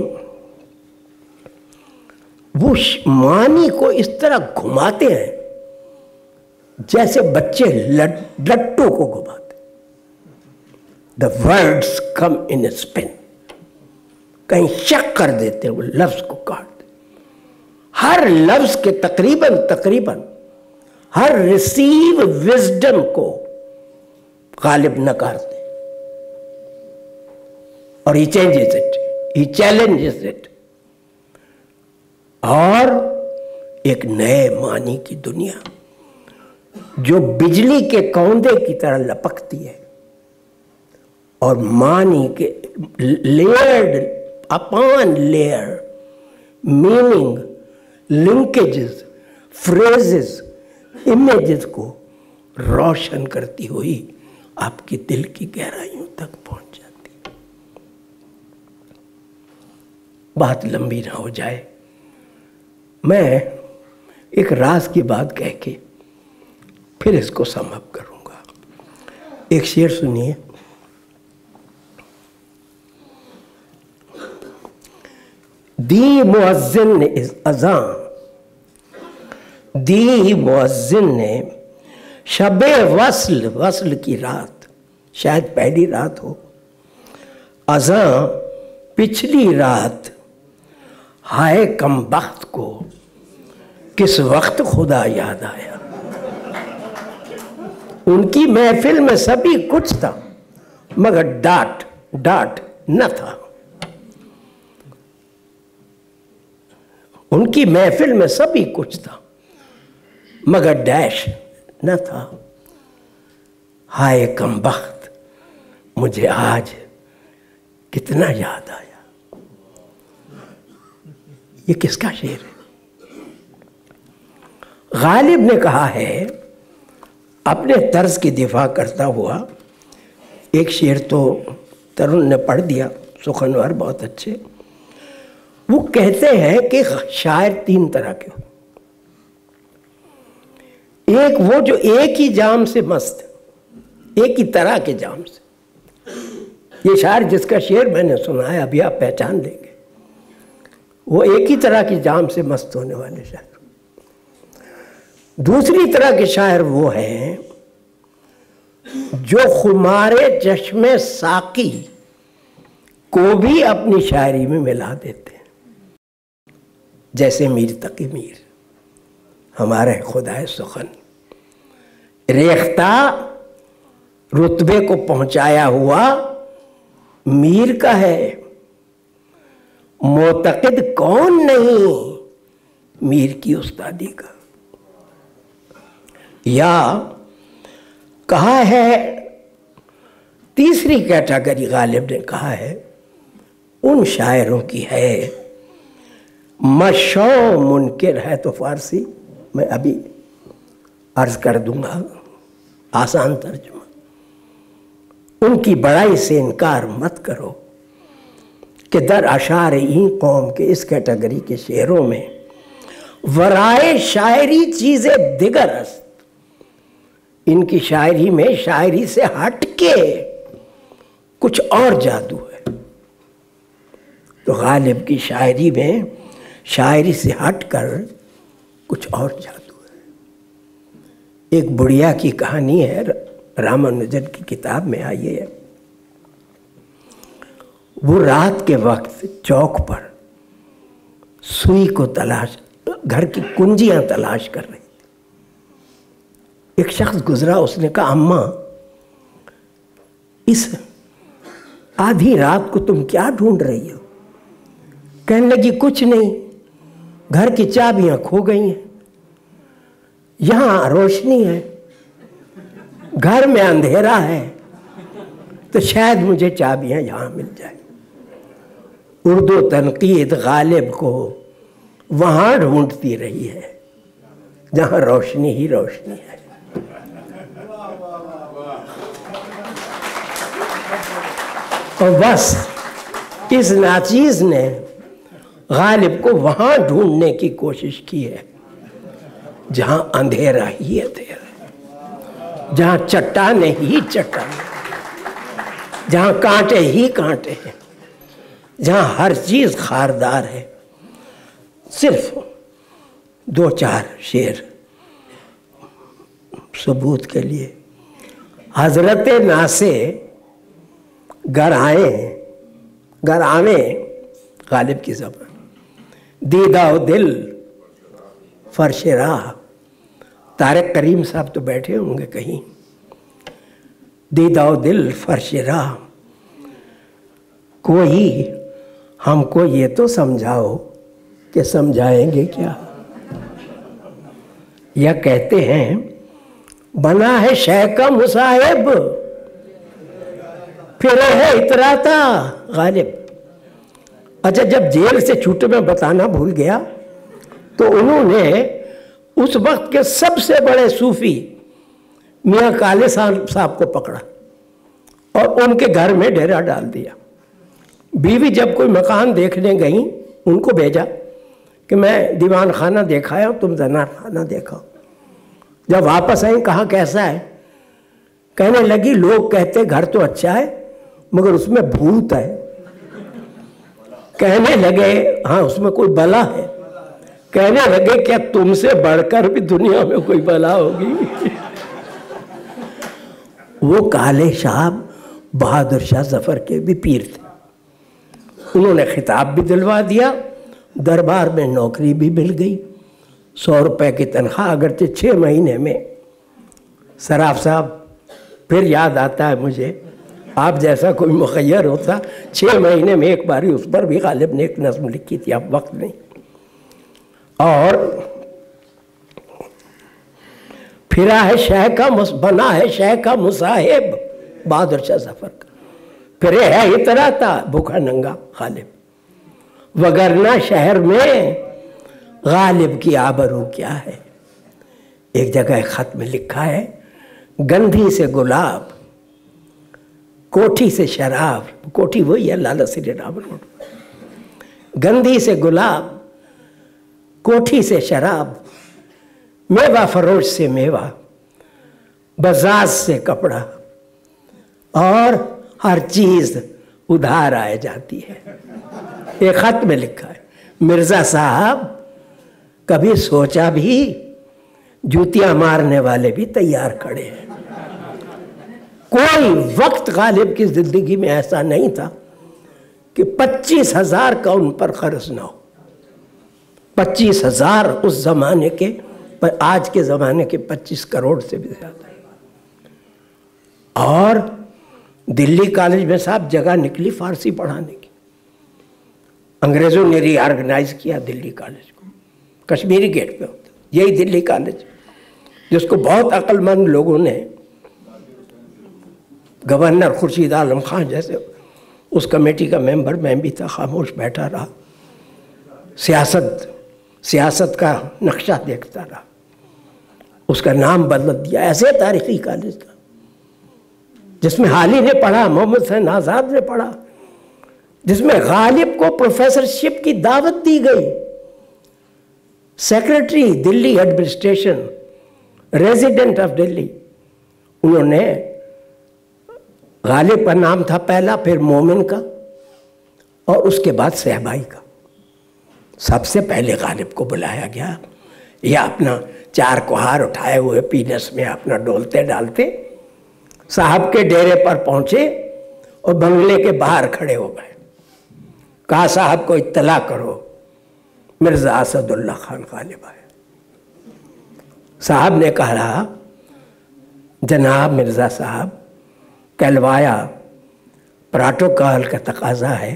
وہ معنی کو اس طرح گھماتے ہیں جیسے بچے لٹو کو گھماتے. The words come in a spin. کہیں شک کر دیتے وہ لفظ کو کاٹ دیتے. ہر لفظ کے تقریباً ہر ریسیو وزڈم کو غالب نکارتے، اور he changes it, he challenges it، اور ایک نئے معنی کی دنیا جو بجلی کے کوندے کی طرح لپکتی ہے، اور معنی کے Laird upon layer meaning, linkages, phrases, images کو روشن کرتی ہوئی آپ کی دل کی گہرائیوں تک پہنچ جاتی. بات لمبی نہ ہو جائے، میں ایک راز کی بات کہہ کے پھر اس کو سم اپ کروں گا. ایک شعر سنیے. دی مؤذن نے اذان، دی مؤذن نے شب وصل کی رات، شاید پہلی رات ہو، اذان پچھلی رات، ہائے کم بخت کو کس وقت خدا یاد آیا. ان کی محفل میں سبھی کچھ تھا مگر ڈاٹ نہ تھا. ان کی محفل میں سبھی کچھ تھا مگر ڈیش نہ تھا. ہائے کم بخت مجھے آج کتنا یاد آیا. یہ کس کا شعر ہے؟ غالب نے کہا ہے اپنے طرز کی دفاع کرتا ہوا. ایک شعر تو ترون نے پڑھ دیا، سخنور بہت اچھے. وہ کہتے ہیں کہ شاعر تین طرح کے ہو. ایک وہ جو ایک ہی جام سے مست، ایک ہی طرح کے جام سے. یہ شاعر جس کا شعر میں نے سنا ہے، ابھی آپ پہچان لیں گے، وہ ایک ہی طرح کی جام سے مست ہونے والے شاعر. دوسری طرح کے شاعر وہ ہیں جو خمار چشم ساقی کو بھی اپنی شاعری میں ملا دیتے ہیں، جیسے میر تقی میر، ہمارے خدائے سخن. ریختہ رتبے کو پہنچایا ہوا میر کا ہے، معتقد کون نہیں میر کی استادی کا. یا کہا ہے تیسری کیٹیگری غالب نے کہا ہے ان شاعروں کی ہے، مشو منکر ہے تو فارسی میں ابھی عرض کر دوں گا آسان ترجمہ، ان کی بڑائی سے انکار مت کرو کہ در اشعار این قوم کے اس کیٹیگری کے شعروں میں ورائے شاعری چیزیں دیگر است، ان کی شاعری میں شاعری سے ہٹ کے کچھ اور جادو ہے۔ تو غالب کی شاعری میں شاعری سے ہٹ کر کچھ اور جادو ہے۔ ایک بڑھیا کی کہانی ہے، رامانوجن کی کتاب میں آئی ہے۔ وہ رات کے وقت چوک پر سوئی کو تلاش، گھر کی کنجیاں تلاش کر رہی تھی۔ ایک شخص گزرا، اس نے کہا اماں اس آدھی رات کو تم کیا ڈھونڈ رہی ہو؟ کہنے لگی کچھ نہیں، گھر کی چابیاں کھو گئی ہیں، یہاں روشنی ہے، گھر میں اندھیرا ہے، تو شاید مجھے چابیاں یہاں مل جائیں۔ اردو تنقید غالب کو وہاں ڈھونڈتی رہی ہے جہاں روشنی ہی روشنی ہے۔ اور بس اس ناچیز نے غالب کو وہاں ڈھونڈنے کی کوشش کی ہے جہاں اندھیرا ہی اندھیرا ہے، جہاں چٹانیں ہی چٹانیں، جہاں کانٹے ہی کانٹے ہیں، جہاں ہر چیز خاردار ہے۔ صرف 2-4 شعر ثبوت کے لیے۔ حضرت ناسے گر آئیں غالب کی زبان، دیدہ و دل فرش راہ، طارق کریم صاحب تو بیٹھے ہوں گے کہیں، دیدہ و دل فرش راہ، کوئی ہم کو یہ تو سمجھاؤ کہ سمجھائیں گے کیا؟ یا کہتے ہیں بنا ہے شے کا مصاحب، پھر ہے اتراتا غالب۔ اچھا جب جیل سے چھوٹے میں بتانا بھول گیا تو انہوں نے اس وقت کے سب سے بڑے صوفی میاں کالے صاحب کو پکڑا اور ان کے گھر میں ڈیرا ڈال دیا۔ بیوی جب کوئی مکان دیکھنے گئیں ان کو بھیجا کہ میں دیوان خانہ دیکھا ہے اور تم زنار خانہ دیکھا۔ جب واپس آئیں کہا کیسا ہے؟ کہنے لگی لوگ کہتے گھر تو اچھا ہے مگر اس میں بھوت ہے۔ کہنے لگے ہاں اس میں کوئی بلا ہے۔ کہنے لگے کیا تم سے بڑھ کر بھی دنیا میں کوئی بلا ہوگی؟ وہ کالے صاحب بہادر شاہ ظفر کے بھی پیر تھے۔ انہوں نے خطاب بھی دلوا دیا، دربار میں نوکری بھی مل گئی، 100 روپے کی تنخواہ، اگرچہ 6 مہینے میں۔ سراف صاحب پھر یاد آتا ہے مجھے، آپ جیسا کوئی مخیر ہوتا 6 مہینے میں ایک باری، اس پر بھی غالب نے ایک نظم لکھی تھی، اب وقت نہیں۔ اور پھرا ہے شہ کا بنا ہے شہ کا مصاحب بہادر شاہ ظفر کا، پھرے ہے اترا تھا بھوکا ننگا غالب، وگرنہ شہر میں غالب کی آبرو کیا ہے۔ ایک جگہ ایک خط میں لکھا ہے گندھی سے گلاب کوٹھی سے شراب، کوٹھی وہی ہے لالہ سری رام روڈ، گندھی سے گلاب کوٹھی سے شراب، میوہ فروش سے میوہ، بزاز سے کپڑا، اور ہر چیز ادھار آئے جاتی ہے۔ ایک خط میں لکھا ہے مرزا صاحب کبھی سوچا بھی جوتیاں مارنے والے بھی تیار کھڑے ہیں۔ کوئی وقت غالب کی زندگی میں ایسا نہیں تھا کہ 25,000 کا ان پر قرض نہ ہو۔ 25,000 اس زمانے کے، آج کے زمانے کے 25 کروڑ سے بھی زیادہ۔ اور دلی کالج میں صاحب جگہ نکلی فارسی پڑھانے کی، انگریزوں نے ری آرگنائز کیا دلی کالج کو، کشمیری گیٹ پہ ہوتا یہی دلی کالج، جس کو بہت عقل مند لوگوں نے گورنر خورشید عالم خان جیسے اس کمیٹی کا ممبر میں بھی تھا، خاموش بیٹھا رہا، سیاست کا نقشہ دیکھتا رہا، اس کا نام بدل دیا ایسے تاریخی کالج کا جس میں حالی نے پڑھا، محمد حسین آزاد نے پڑھا، جس میں غالب کو پروفیسرشپ کی دعوت دی گئی، secretary Delhi administration, resident of Delhi. انہوں نے غالب کا نام تھا پہلا، پھر مومن کا، اور اس کے بعد صحبائی کا. سب سے پہلے غالب کو بلایا گیا، یہ اپنا 4 کوہار اٹھائے ہوئے پینس میں اپنا ڈولتے ڈالتے صاحب کے ڈیرے پر پہنچے اور بنگلے کے باہر کھڑے ہو گئے. کہا صاحب کو اطلاع کرو مرزا اسد اللہ خان غالب آئے. صاحب نے کہا جناب مرزا صاحب کہلوایا، پروٹوکول کا تقاضا ہے،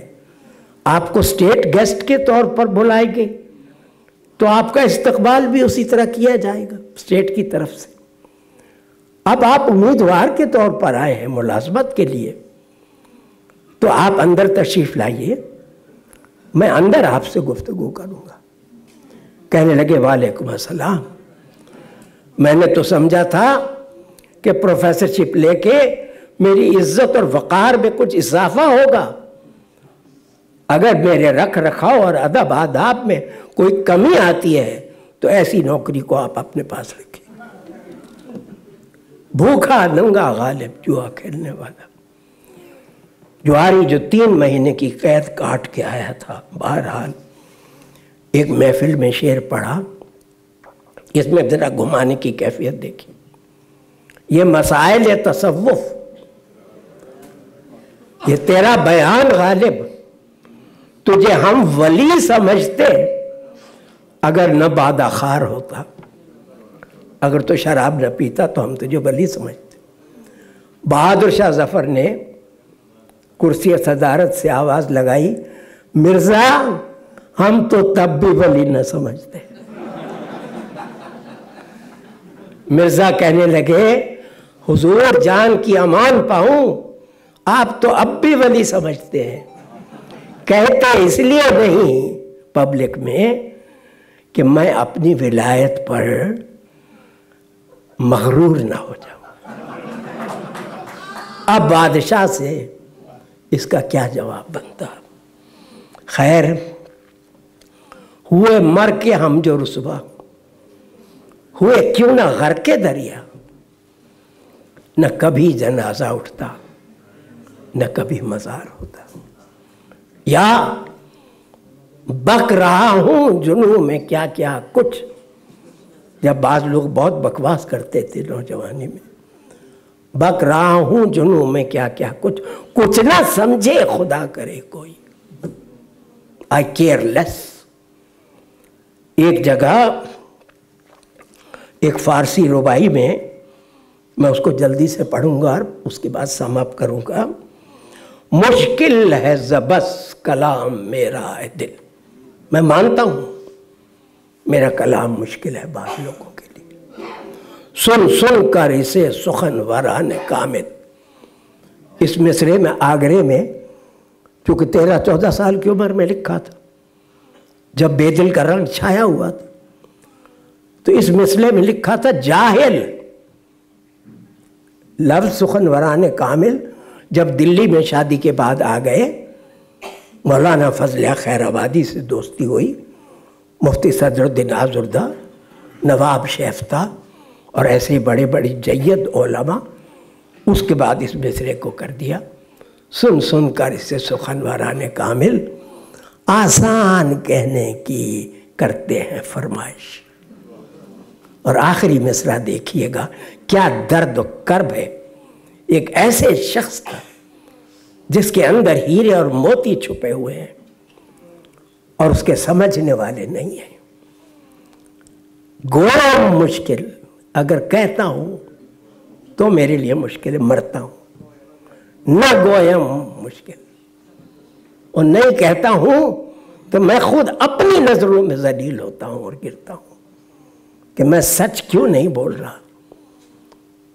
آپ کو اسٹیٹ گیسٹ کے طور پر بلائیں گے تو آپ کا استقبال بھی اسی طرح کیا جائے گا اسٹیٹ کی طرف سے. اب آپ امیدوار کے طور پر آئے ہیں ملازمت کے لیے، تو آپ اندر تشریف لائیے، میں اندر آپ سے گفتگو کروں گا. کہنے لگے وعلیکم السلام، میں نے تو سمجھا تھا کہ پروفیسرشپ لے کے میری عزت اور وقار میں کچھ اضافہ ہوگا، اگر میرے رکھ رکھاؤ اور ادب آداب میں کوئی کمی آتی ہے تو ایسی نوکری کو آپ اپنے پاس رکھیں. بھوکا ننگا غالب جوا کھیلنے والا جواری جو 3 مہینے کی قید کاٹ کے آیا تھا. بہرحال ایک محفل میں شعر پڑھا، اس میں ذرا گھمانے کی کیفیت دیکھی. یہ مسائل تصوف، یہ تیرا بیان غالب، تجھے ہم ولی سمجھتے اگر نہ بادہ خار ہوتا، اگر تو شراب نہ پیتا تو ہم تجھے ولی سمجھتے. بہادر شاہ ظفر نے کرسی صدارت سے آواز لگائی، مرزا ہم تو تب بھی ولی نہ سمجھتے. مرزا کہنے لگے حضور جان کی امان پاؤں، آپ تو اب بھی ولی سمجھتے ہیں. کہتے اس لیے نہیں پبلک میں کہ میں اپنی ولایت پر مغرور نہ ہو جاؤں. اب بادشاہ سے اس کا کیا جواب بنتا؟ خیر ہوئے مر کے ہم جو رسوا، ہوئے کیوں نہ غرق کے دریا، نہ کبھی جنازہ اٹھتا نہ کبھی مزار ہوتا. یا بک رہا ہوں جنوں میں کیا کیا کچھ، جب بعض لوگ بہت بکواس کرتے تھے نوجوانی میں، بک رہا ہوں جنوں میں کیا کیا کچھ، کچھ نہ سمجھے خدا کرے کوئی، آئی کیئر لیس. ایک جگہ ایک فارسی ربائی میں اس کو جلدی سے پڑھوں گا اور اس کے بعد سم اپ کروں گا. مشکل ہے زبس کلام میرا اے دل، میں مانتا ہوں میرا کلام مشکل ہے بعض لوگوں کے لیے. سن سن کر اسے سخن وران کامل. اس مصرے میں آگرے میں چونکہ 13-14 سال کی عمر میں لکھا تھا، جب بے دل کا رنگ چھایا ہوا تھا، تو اس مصرے میں لکھا تھا جاہل. لفظ سخن وران کامل جب دلی میں شادی کے بعد آ گئے، مولانا فضل خیر آبادی سے دوستی ہوئی، مفتی صدر الدین آزردہ، نواب شیفتہ اور ایسے بڑے بڑے جید علماء، اس کے بعد اس مصرے کو کر دیا سن سن کر اسے سخن وران کامل، آسان کہنے کی کرتے ہیں فرمائش. اور آخری مصرع دیکھیے گا کیا درد و کرب ہے. ایک ایسے شخص کا جس کے اندر ہیرے اور موتی چھپے ہوئے ہیں اور اس کے سمجھنے والے نہیں ہیں. گویا مشکل، اگر کہتا ہوں تو میرے لیے مشکل ہے، مرتا ہوں. نہ گویم مشکل، اور نہیں کہتا ہوں تو میں خود اپنی نظروں میں ذلیل ہوتا ہوں اور گرتا ہوں کہ میں سچ کیوں نہیں بول رہا.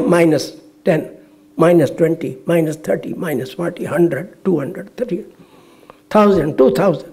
-10, -20, -30, -40, 100, 200, 300, 1000, 2000,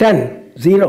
10, 0,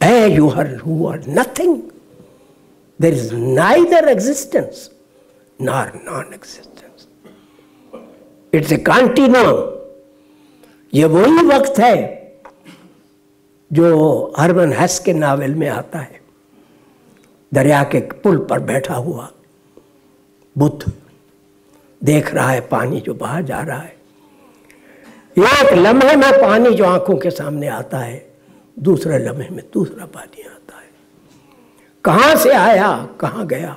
You who are nothing. There is neither existence nor non-existence. It's a continuum. یہ وہی وقت ہے جو ہرمن ہیس کے ناول میں آتا ہے. دریا کے پل پر بیٹھا ہوا بدھ دیکھ رہا ہے پانی جو بہا جا رہا ہے. ایک لمحے میں پانی جو آنکھوں کے سامنے آتا ہے, دوسرے لمحے میں دوسرا پانی آتا ہے. کہاں سے آیا, کہاں گیا,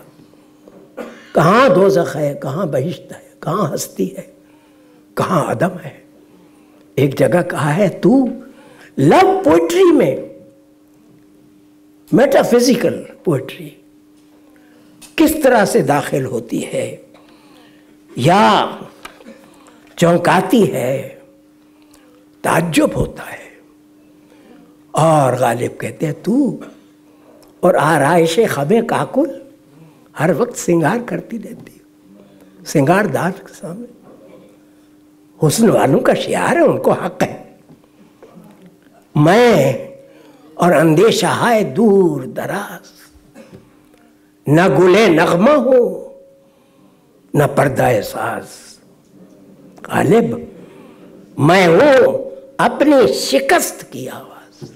کہاں دوزخ ہے, کہاں بہشت ہے, کہاں ہستی ہے, کہاں عدم ہے. ایک جگہ کہا ہے تو لو پوئٹری میں, میٹا فزیکل پوئٹری کس طرح سے داخل ہوتی ہے یا چونکاتی ہے, تعجب ہوتا ہے. اور غالب کہتے ہیں تو اور آرائش خبِ کاکل ہر وقت سنگار کرتی رہتی, سنگار دار کے سامنے. حسن والوں کا شعار ہے, ان کو حق ہے. میں اور اندیشہ ہے دور دراز, نہ گلے نغمہ ہو نہ پردہ ساز. غالب میں ہوں اپنی شکست کی آواز.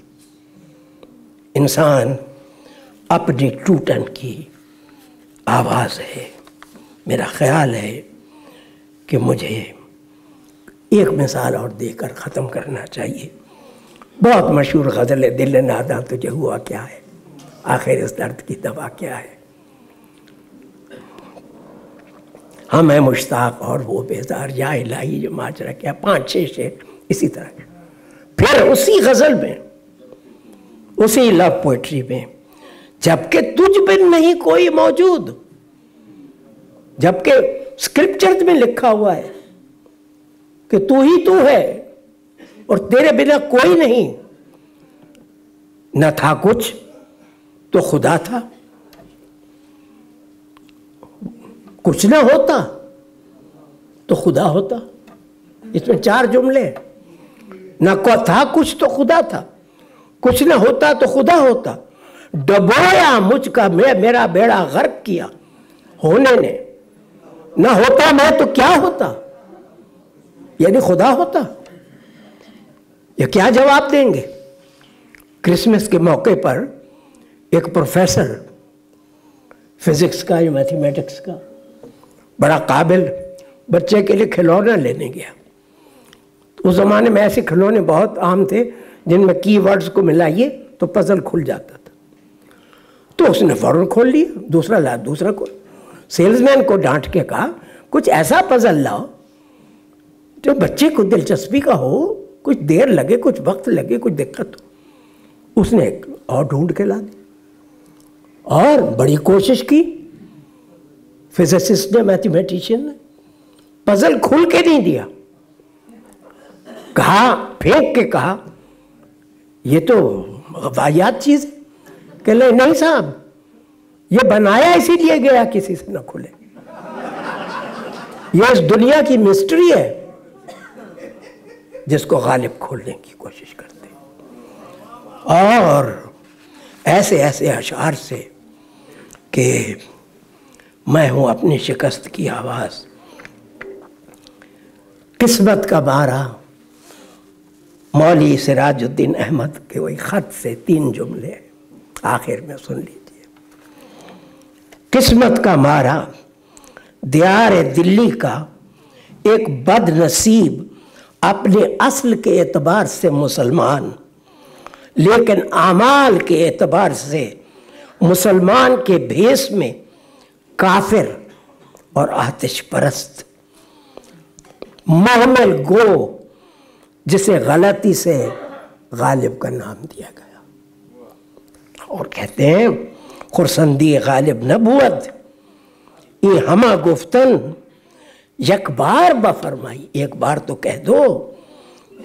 انسان اپنی ٹوٹن کی آواز ہے. میرا خیال ہے کہ مجھے ایک مثال اور دے کر ختم کرنا چاہیے. بہت مشہور غزل ہے, دل ناداں تجھے ہوا کیا ہے, آخر اس درد کی دوا کیا ہے. ہم ہیں مشتاق اور وہ بیزار, یا الہی جو ماجرا کیا. 5-6 شعر اسی طرح. پھر اسی غزل میں, اسی لو پوئٹری میں, جبکہ تجھ بن نہیں کوئی موجود, جبکہ اسکرپچر میں لکھا ہوا ہے کہ تو ہی تو ہے اور تیرے بنا کوئی نہیں. نہ تھا کچھ تو خدا تھا, کچھ نہ ہوتا تو خدا ہوتا. اس میں 4 جملے. نہ تھا کچھ تو خدا تھا, کچھ نہ ہوتا تو خدا ہوتا, ڈبویا مجھ کا میرا بیڑا غرق کیا ہونے نے, نہ ہوتا میں تو کیا ہوتا, یعنی خدا ہوتا. یہ کیا جواب دیں گے؟ کرسمس کے موقع پر ایک پروفیسر فزکس کا یا میتھمیٹکس کا بڑا قابل بچے کے لیے کھلونا لینے گیا. اس زمانے میں ایسے کھلونے بہت عام تھے جن میں کی ورڈز کو ملائیے تو پزل کھل جاتا تھا. تو اس نے فوراً کھول لیا, دوسرا لا, دوسرا کھول. سیلز مین کو ڈانٹ کے کہا کچھ ایسا پزل لاؤ جو بچے کو دلچسپی کا ہو, کچھ دیر لگے, کچھ وقت لگے, کچھ دقت ہو. اس نے ایک اور ڈھونڈ کے لا دی اور بڑی کوشش کی. فزسسٹ نے, میتھمیٹیشین نے, پزل کھل کے نہیں دیا. کہا, پھینک کے کہا یہ تو واحد چیز ہے. کہ نہیں صاحب, یہ بنایا اسی لیے گیا کسی سے نہ کھلے. یہ اس دنیا کی مسٹری ہے جس کو غالب کھولنے کی کوشش کرتے. اور ایسے ایسے اشعار سے کہ میں ہوں اپنی شکست کی آواز. قسمت کا مارا, مولوی سراج الدین احمد کے وہی خط سے 3 جملے آخر میں سن لیجیے. قسمت کا مارا دیار دلی کا ایک بد نصیب, اپنے اصل کے اعتبار سے مسلمان, لیکن اعمال کے اعتبار سے مسلمان کے بھیس میں کافر اور آتش پرست. محمل گو, جسے غلطی سے غالب کا نام دیا گیا. اور کہتے ہیں خرسندی غالب نبوت یہ ہمہ گفتن یک بار بفرمائی. ایک بار تو کہہ دو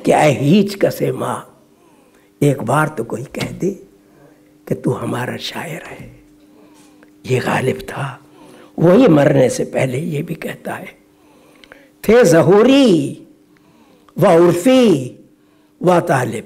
کہ اے ہیچ کسے ماں, ایک بار تو کوئی کہہ دے کہ تو ہمارا شاعر ہے. یہ غالب تھا, وہی مرنے سے پہلے یہ بھی کہتا ہے تھے ظہوری و عرفی و طالب.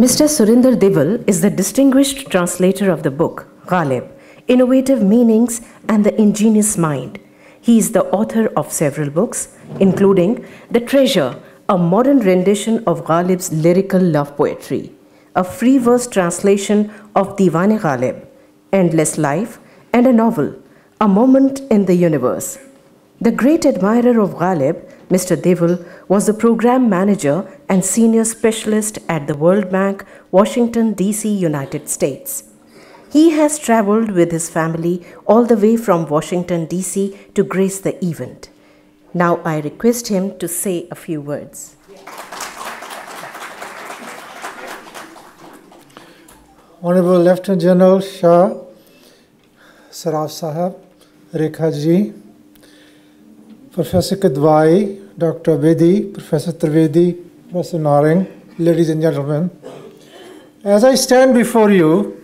Mr. Surinder Deval is the distinguished translator of the book Ghalib, Innovative Meanings and the Ingenious Mind. He is the author of several books, including The Treasure, a modern rendition of Ghalib's lyrical love poetry, a free verse translation of Diwan-e Ghalib, Endless Life, and a novel, A Moment in the Universe. The great admirer of Ghalib, Mr. Deval, was the program manager and senior specialist at the World Bank, Washington, D.C., United States. He has traveled with his family all the way from Washington, D.C. to grace the event. Now I request him to say a few words. Honorable Lieutenant General Shah, Saraf Sahab, Rekha Ji, Professor Kadwai, Dr. Bedi, Professor Trivedi, Professor Narang, ladies and gentlemen. As I stand before you,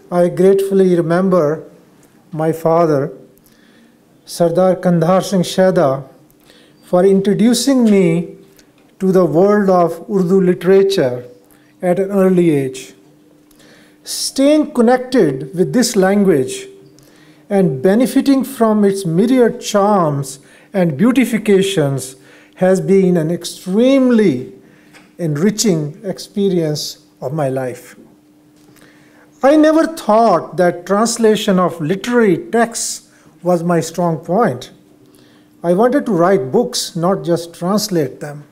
I gratefully remember my father, Sardar Kandhar Singh Sheda, for introducing me to the world of Urdu literature at an early age. Staying connected with this language and benefiting from its myriad charms and beautifications has been an extremely enriching experience of my life. I never thought that translation of literary texts was my strong point. I wanted to write books, not just translate them.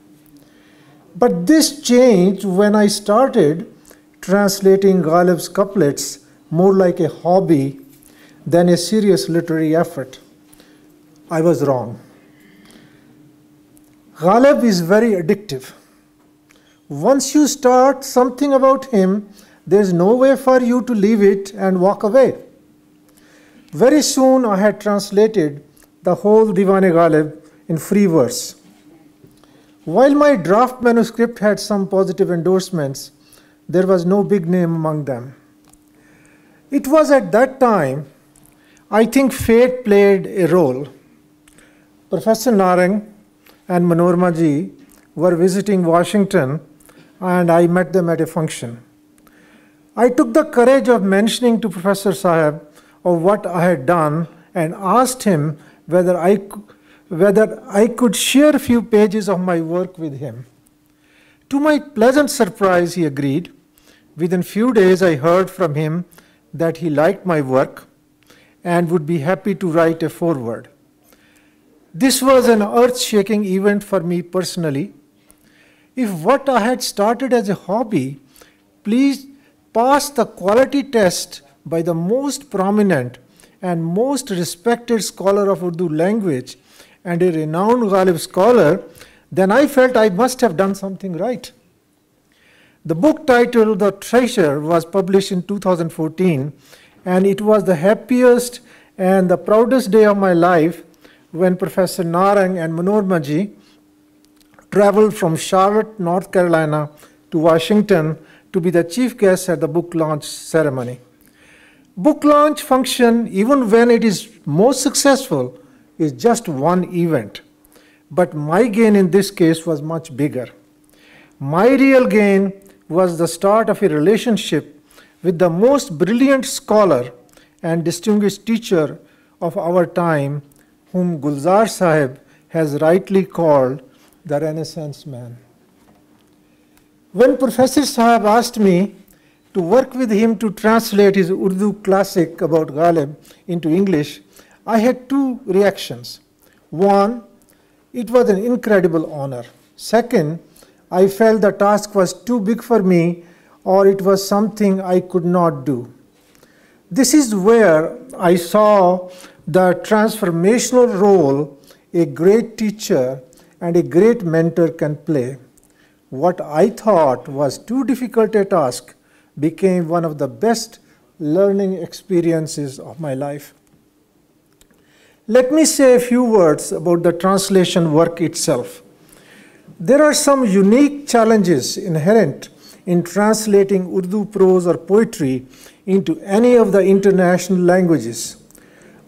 But this changed when I started translating Ghalib's couplets more like a hobby than a serious literary effort. I was wrong. Ghalib is very addictive. Once you start something about him, there's no way for you to leave it and walk away. Very soon I had translated the whole Diwan-e Ghalib in free verse. While my draft manuscript had some positive endorsements, there was no big name among them. It was at that time, I think fate played a role. Professor Narang and Manorma Ji were visiting Washington and I met them at a function. I took the courage of mentioning to Professor Sahib of what I had done and asked him whether I could share a few pages of my work with him. To my pleasant surprise, he agreed. Within few days, I heard from him that he liked my work and would be happy to write a foreword. This was an earth-shaking event for me personally. If what I had started as a hobby passed the quality test by the most prominent and most respected scholar of Urdu language and a renowned Ghalib scholar, then I felt I must have done something right. The book titled The Treasure was published in 2014, and it was the happiest and the proudest day of my life when Professor Narang and Manorma Ji traveled from Charlotte, North Carolina to Washington to be the chief guest at the book launch ceremony. Book launch function, even when it is most successful, is just one event. But my gain in this case was much bigger. My real gain was the start of a relationship with the most brilliant scholar and distinguished teacher of our time, whom Gulzar Sahib has rightly called the Renaissance man. When Professor Sahib asked me to work with him to translate his Urdu classic about Ghalib into English, I had two reactions. One, it was an incredible honor. Second, I felt the task was too big for me, or it was something I could not do. This is where I saw the transformational role a great teacher and a great mentor can play. What I thought was too difficult a task became one of the best learning experiences of my life. Let me say a few words about the translation work itself. There are some unique challenges inherent in translating Urdu prose or poetry into any of the international languages.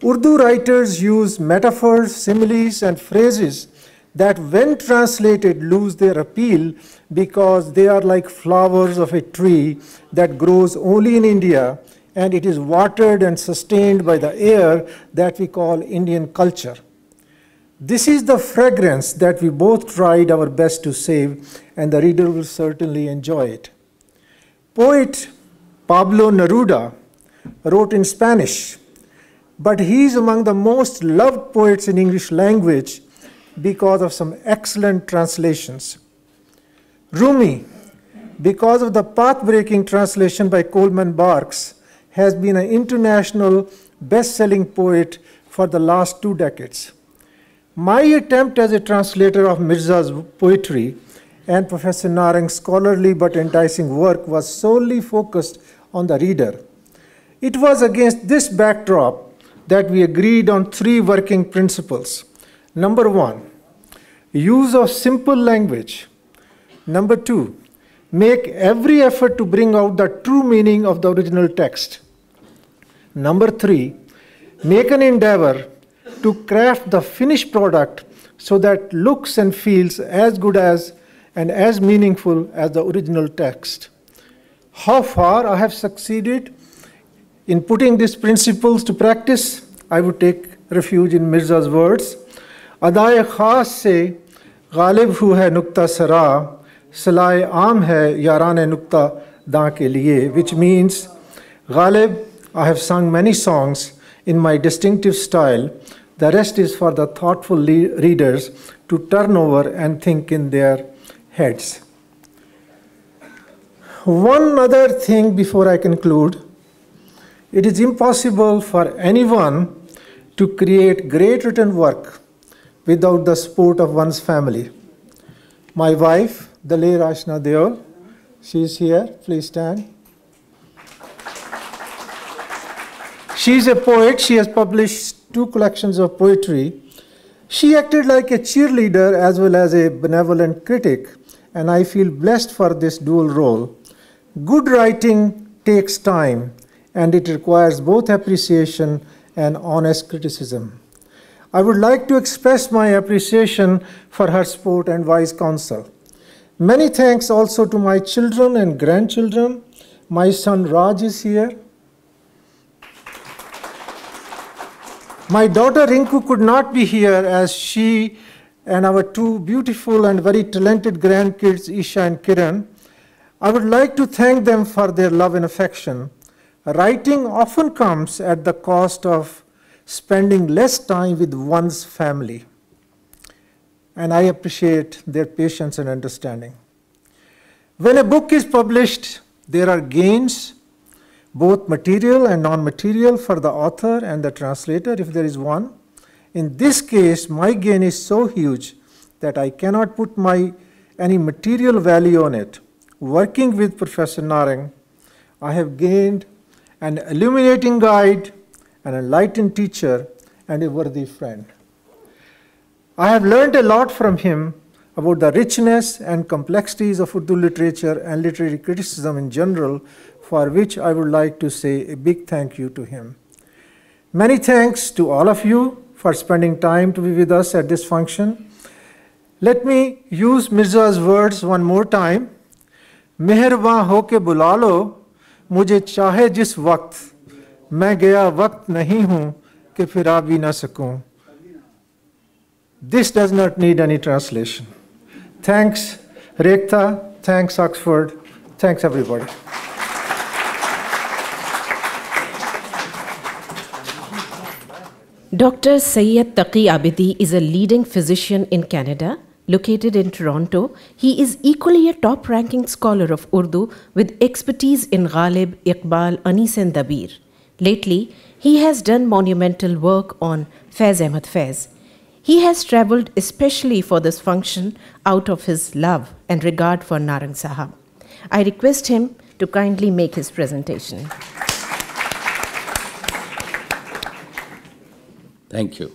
Urdu writers use metaphors, similes, and phrases that when translated lose their appeal because they are like flowers of a tree that grows only in India, and it is watered and sustained by the air that we call Indian culture. This is the fragrance that we both tried our best to save, and the reader will certainly enjoy it. Poet Pablo Neruda wrote in Spanish, but he is among the most loved poets in English language because of some excellent translations. Rumi, because of the path-breaking translation by Coleman Barks, has been an international best-selling poet for the last 2 decades. My attempt as a translator of Mirza's poetry and Professor Narang's scholarly but enticing work was solely focused on the reader. It was against this backdrop that we agreed on 3 working principles. Number 1, use of simple language. Number 2, make every effort to bring out the true meaning of the original text. Number 3, make an endeavor to craft the finished product so that looks and feels as good as and as meaningful as the original text. How far I have succeeded in putting these principles to practice, I would take refuge in Mirza's words. Adai khas se ghalib hu hai nukta sara, salai aam hai yarane nukta da ke liye, which means, Ghalib, I have sung many songs in my distinctive style. The rest is for the thoughtful readers to turn over and think in their heads. One other thing before I conclude. It is impossible for anyone to create great written work without the support of one's family. My wife, Daler Ashna Deol, she is here, please stand. She is a poet. She has published 2 collections of poetry. She acted like a cheerleader as well as a benevolent critic, and I feel blessed for this dual role. Good writing takes time, and it requires both appreciation and honest criticism. I would like to express my appreciation for her support and wise counsel. Many thanks also to my children and grandchildren. My son Raj is here. My daughter Rinku could not be here as she and our 2 beautiful and very talented grandkids, Isha and Kiran. I would like to thank them for their love and affection. Writing often comes at the cost of spending less time with one's family, and I appreciate their patience and understanding. When a book is published, there are gains, both material and non-material, for the author and the translator, if there is one. In this case, my gain is so huge that I cannot put any material value on it. Working with Professor Narang, I have gained an illuminating guide, an enlightened teacher, and a worthy friend. I have learned a lot from him about the richness and complexities of Urdu literature and literary criticism in general, for which I would like to say a big thank you to him. Many thanks to all of you for spending time to be with us at this function. Let me use Mirza's words one more time. Meherban ho ke bula lo, mujhe chahe jis waqt, main gaya waqt nahi hoon ke fir aa bhi na sakun. This does not need any translation. Thanks, Rekta. Thanks, Oxford. Thanks, everybody. Dr. Syed Taqi Abidi is a leading physician in Canada, located in Toronto. He is equally a top-ranking scholar of Urdu with expertise in Ghalib, Iqbal, Anis and Dabir. Lately, he has done monumental work on Faiz Ahmad Faiz. He has travelled especially for this function out of his love and regard for Narang Sahab. I request him to kindly make his presentation. Thank you.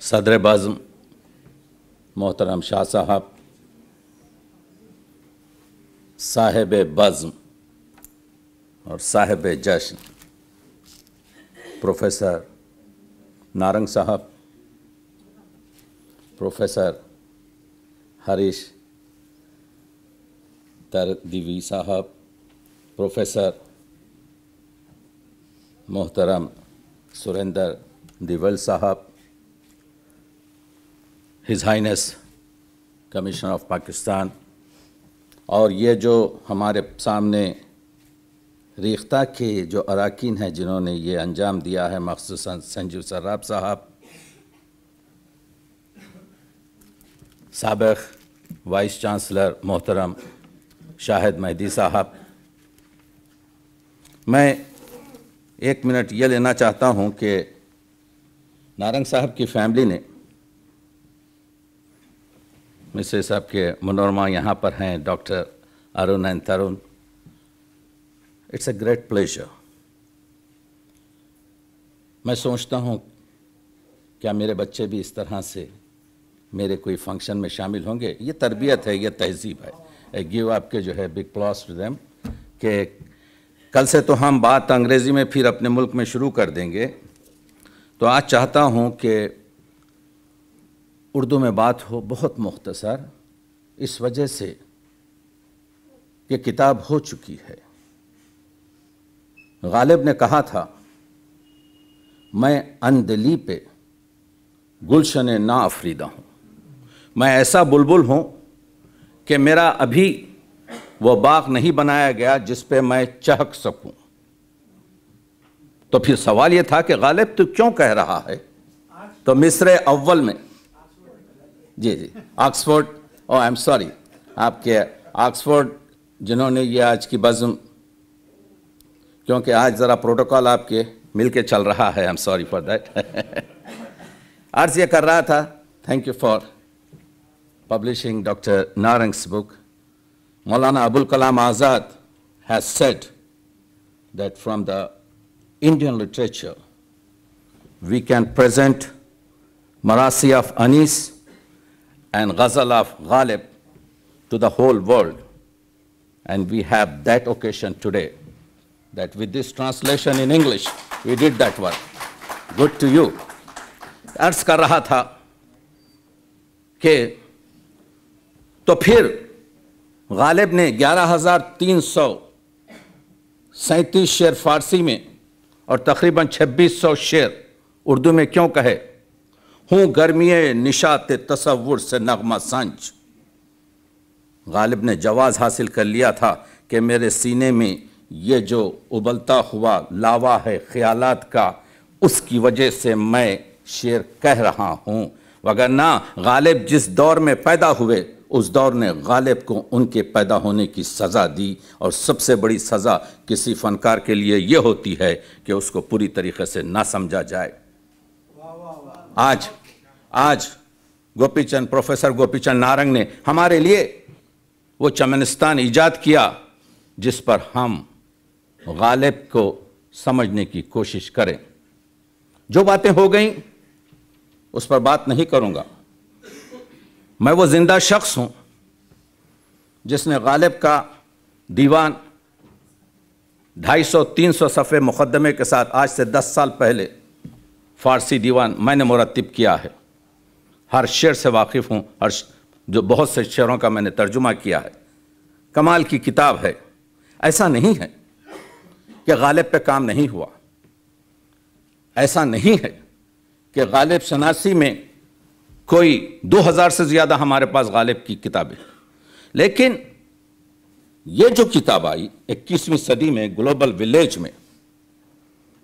صدر بزم محترم شاہ صاحب، صاحب بزم اور صاحب جشن professor Narang صاحب، پروفیسر ہریش تردیوی صاحب، پروفیسر محترم سریندر دیول صاحب، his Hines commissioner of Pakistan, اور یہ جو ہمارے سامنے ریختہ کے جو اراکین ہیں جنہوں نے یہ انجام دیا ہے، مخصوصاً سنجیو سراب صاحب، سابق وائس چانسلر محترم شاہد مہدی صاحب. میں 1 منٹ یہ لینا چاہتا ہوں کہ نارنگ صاحب کی فیملی نے، مسز صاحب کے منورما یہاں پر ہیں، doctor Arun and Tarun. It's a great pleasure. میں سوچتا ہوں کیا میرے بچے بھی اس طرح سے میرے کوئی فنکشن میں شامل ہوں گے. یہ تربیت ہے، یہ تہذیب ہے. I give آپ کے جو ہے big applause to them کہ کل سے تو ہم بات انگریزی میں پھر اپنے ملک میں شروع کر دیں گے، تو آج چاہتا ہوں کہ اردو میں بات ہو بہت مختصر، اس وجہ سے کہ کتاب ہو چکی ہے. غالب نے کہا تھا، میں اندلی پہ گلشن نا افریدہ ہوں، میں ایسا بلبل ہوں کہ میرا ابھی وہ باغ نہیں بنایا گیا جس پہ میں چہک سکوں. تو پھر سوال یہ تھا کہ غالب تو کیوں کہہ رہا ہے؟ تو مصر اول میں جی آکسفورڈ، آئی ایم سوری، آپ کے آکسفورڈ جنہوں نے یہ آج کی بزم، کیونکہ آج ذرا پروٹوکال آپ کے مل کے چل رہا ہے، I am sorry for that. عرض یہ کر رہا تھا، thank you for publishing Dr. Narang's book. Maulana Abul Kalam Azad has said that from the Indian literature we can present Marasi of Anis and Ghazal of Ghalib to the whole world, and we have that occasion today, that with this translation in English we did that work. Good to you. عرض کر رہا تھا کہ تو پھر غالب نے 11,337 شعر فارسی میں اور تقریباً 2600 شعر اردو میں کیوں کہے؟ ہوں گرمی نشاط تصور سے نغمہ سنج. غالب نے جواز حاصل کر لیا تھا کہ میرے سینے میں یہ جو ابلتا ہوا لاوا ہے خیالات کا، اس کی وجہ سے میں شعر کہہ رہا ہوں. وگرنہ غالب جس دور میں پیدا ہوئے، اس دور نے غالب کو ان کے پیدا ہونے کی سزا دی، اور سب سے بڑی سزا کسی فنکار کے لیے یہ ہوتی ہے کہ اس کو پوری طریقے سے نہ سمجھا جائے. آج گوپی چند، پروفیسر گوپی چند نارنگ نے ہمارے لیے وہ چمنستان ایجاد کیا جس پر ہم غالب کو سمجھنے کی کوشش کریں. جو باتیں ہو گئیں اس پر بات نہیں کروں گا. میں وہ زندہ شخص ہوں جس نے غالب کا دیوان 250-300 صفحے مقدمے کے ساتھ آج سے 10 سال پہلے فارسی دیوان میں نے مرتب کیا ہے. ہر شعر سے واقف ہوں، جو بہت سے شعروں کا میں نے ترجمہ کیا ہے. کمال کی کتاب ہے. ایسا نہیں ہے کہ غالب پہ کام نہیں ہوا، ایسا نہیں ہے کہ غالب شناسی میں کوئی 2000 سے زیادہ ہمارے پاس غالب کی کتابیں، لیکن یہ جو کتاب آئی 21ویں صدی میں گلوبل ولیج میں،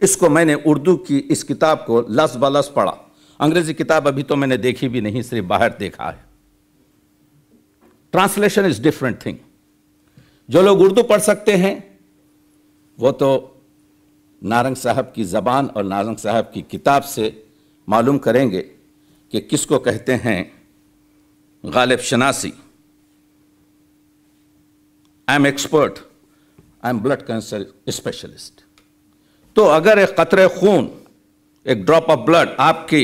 اس کو میں نے اردو کی اس کتاب کو لفظ بلفظ پڑھا. انگریزی کتاب ابھی تو میں نے دیکھی بھی نہیں، صرف باہر دیکھا ہے. Translation is different thing. جو لوگ اردو پڑھ سکتے ہیں وہ تو نارنگ صاحب کی زبان اور نارنگ صاحب کی کتاب سے معلوم کریں گے کہ کس کو کہتے ہیں غالب شناسی. I am expert, I am blood cancer specialist. تو اگر ایک قطرے خون، ایک ڈراپ آف بلڈ آپ کی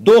2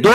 2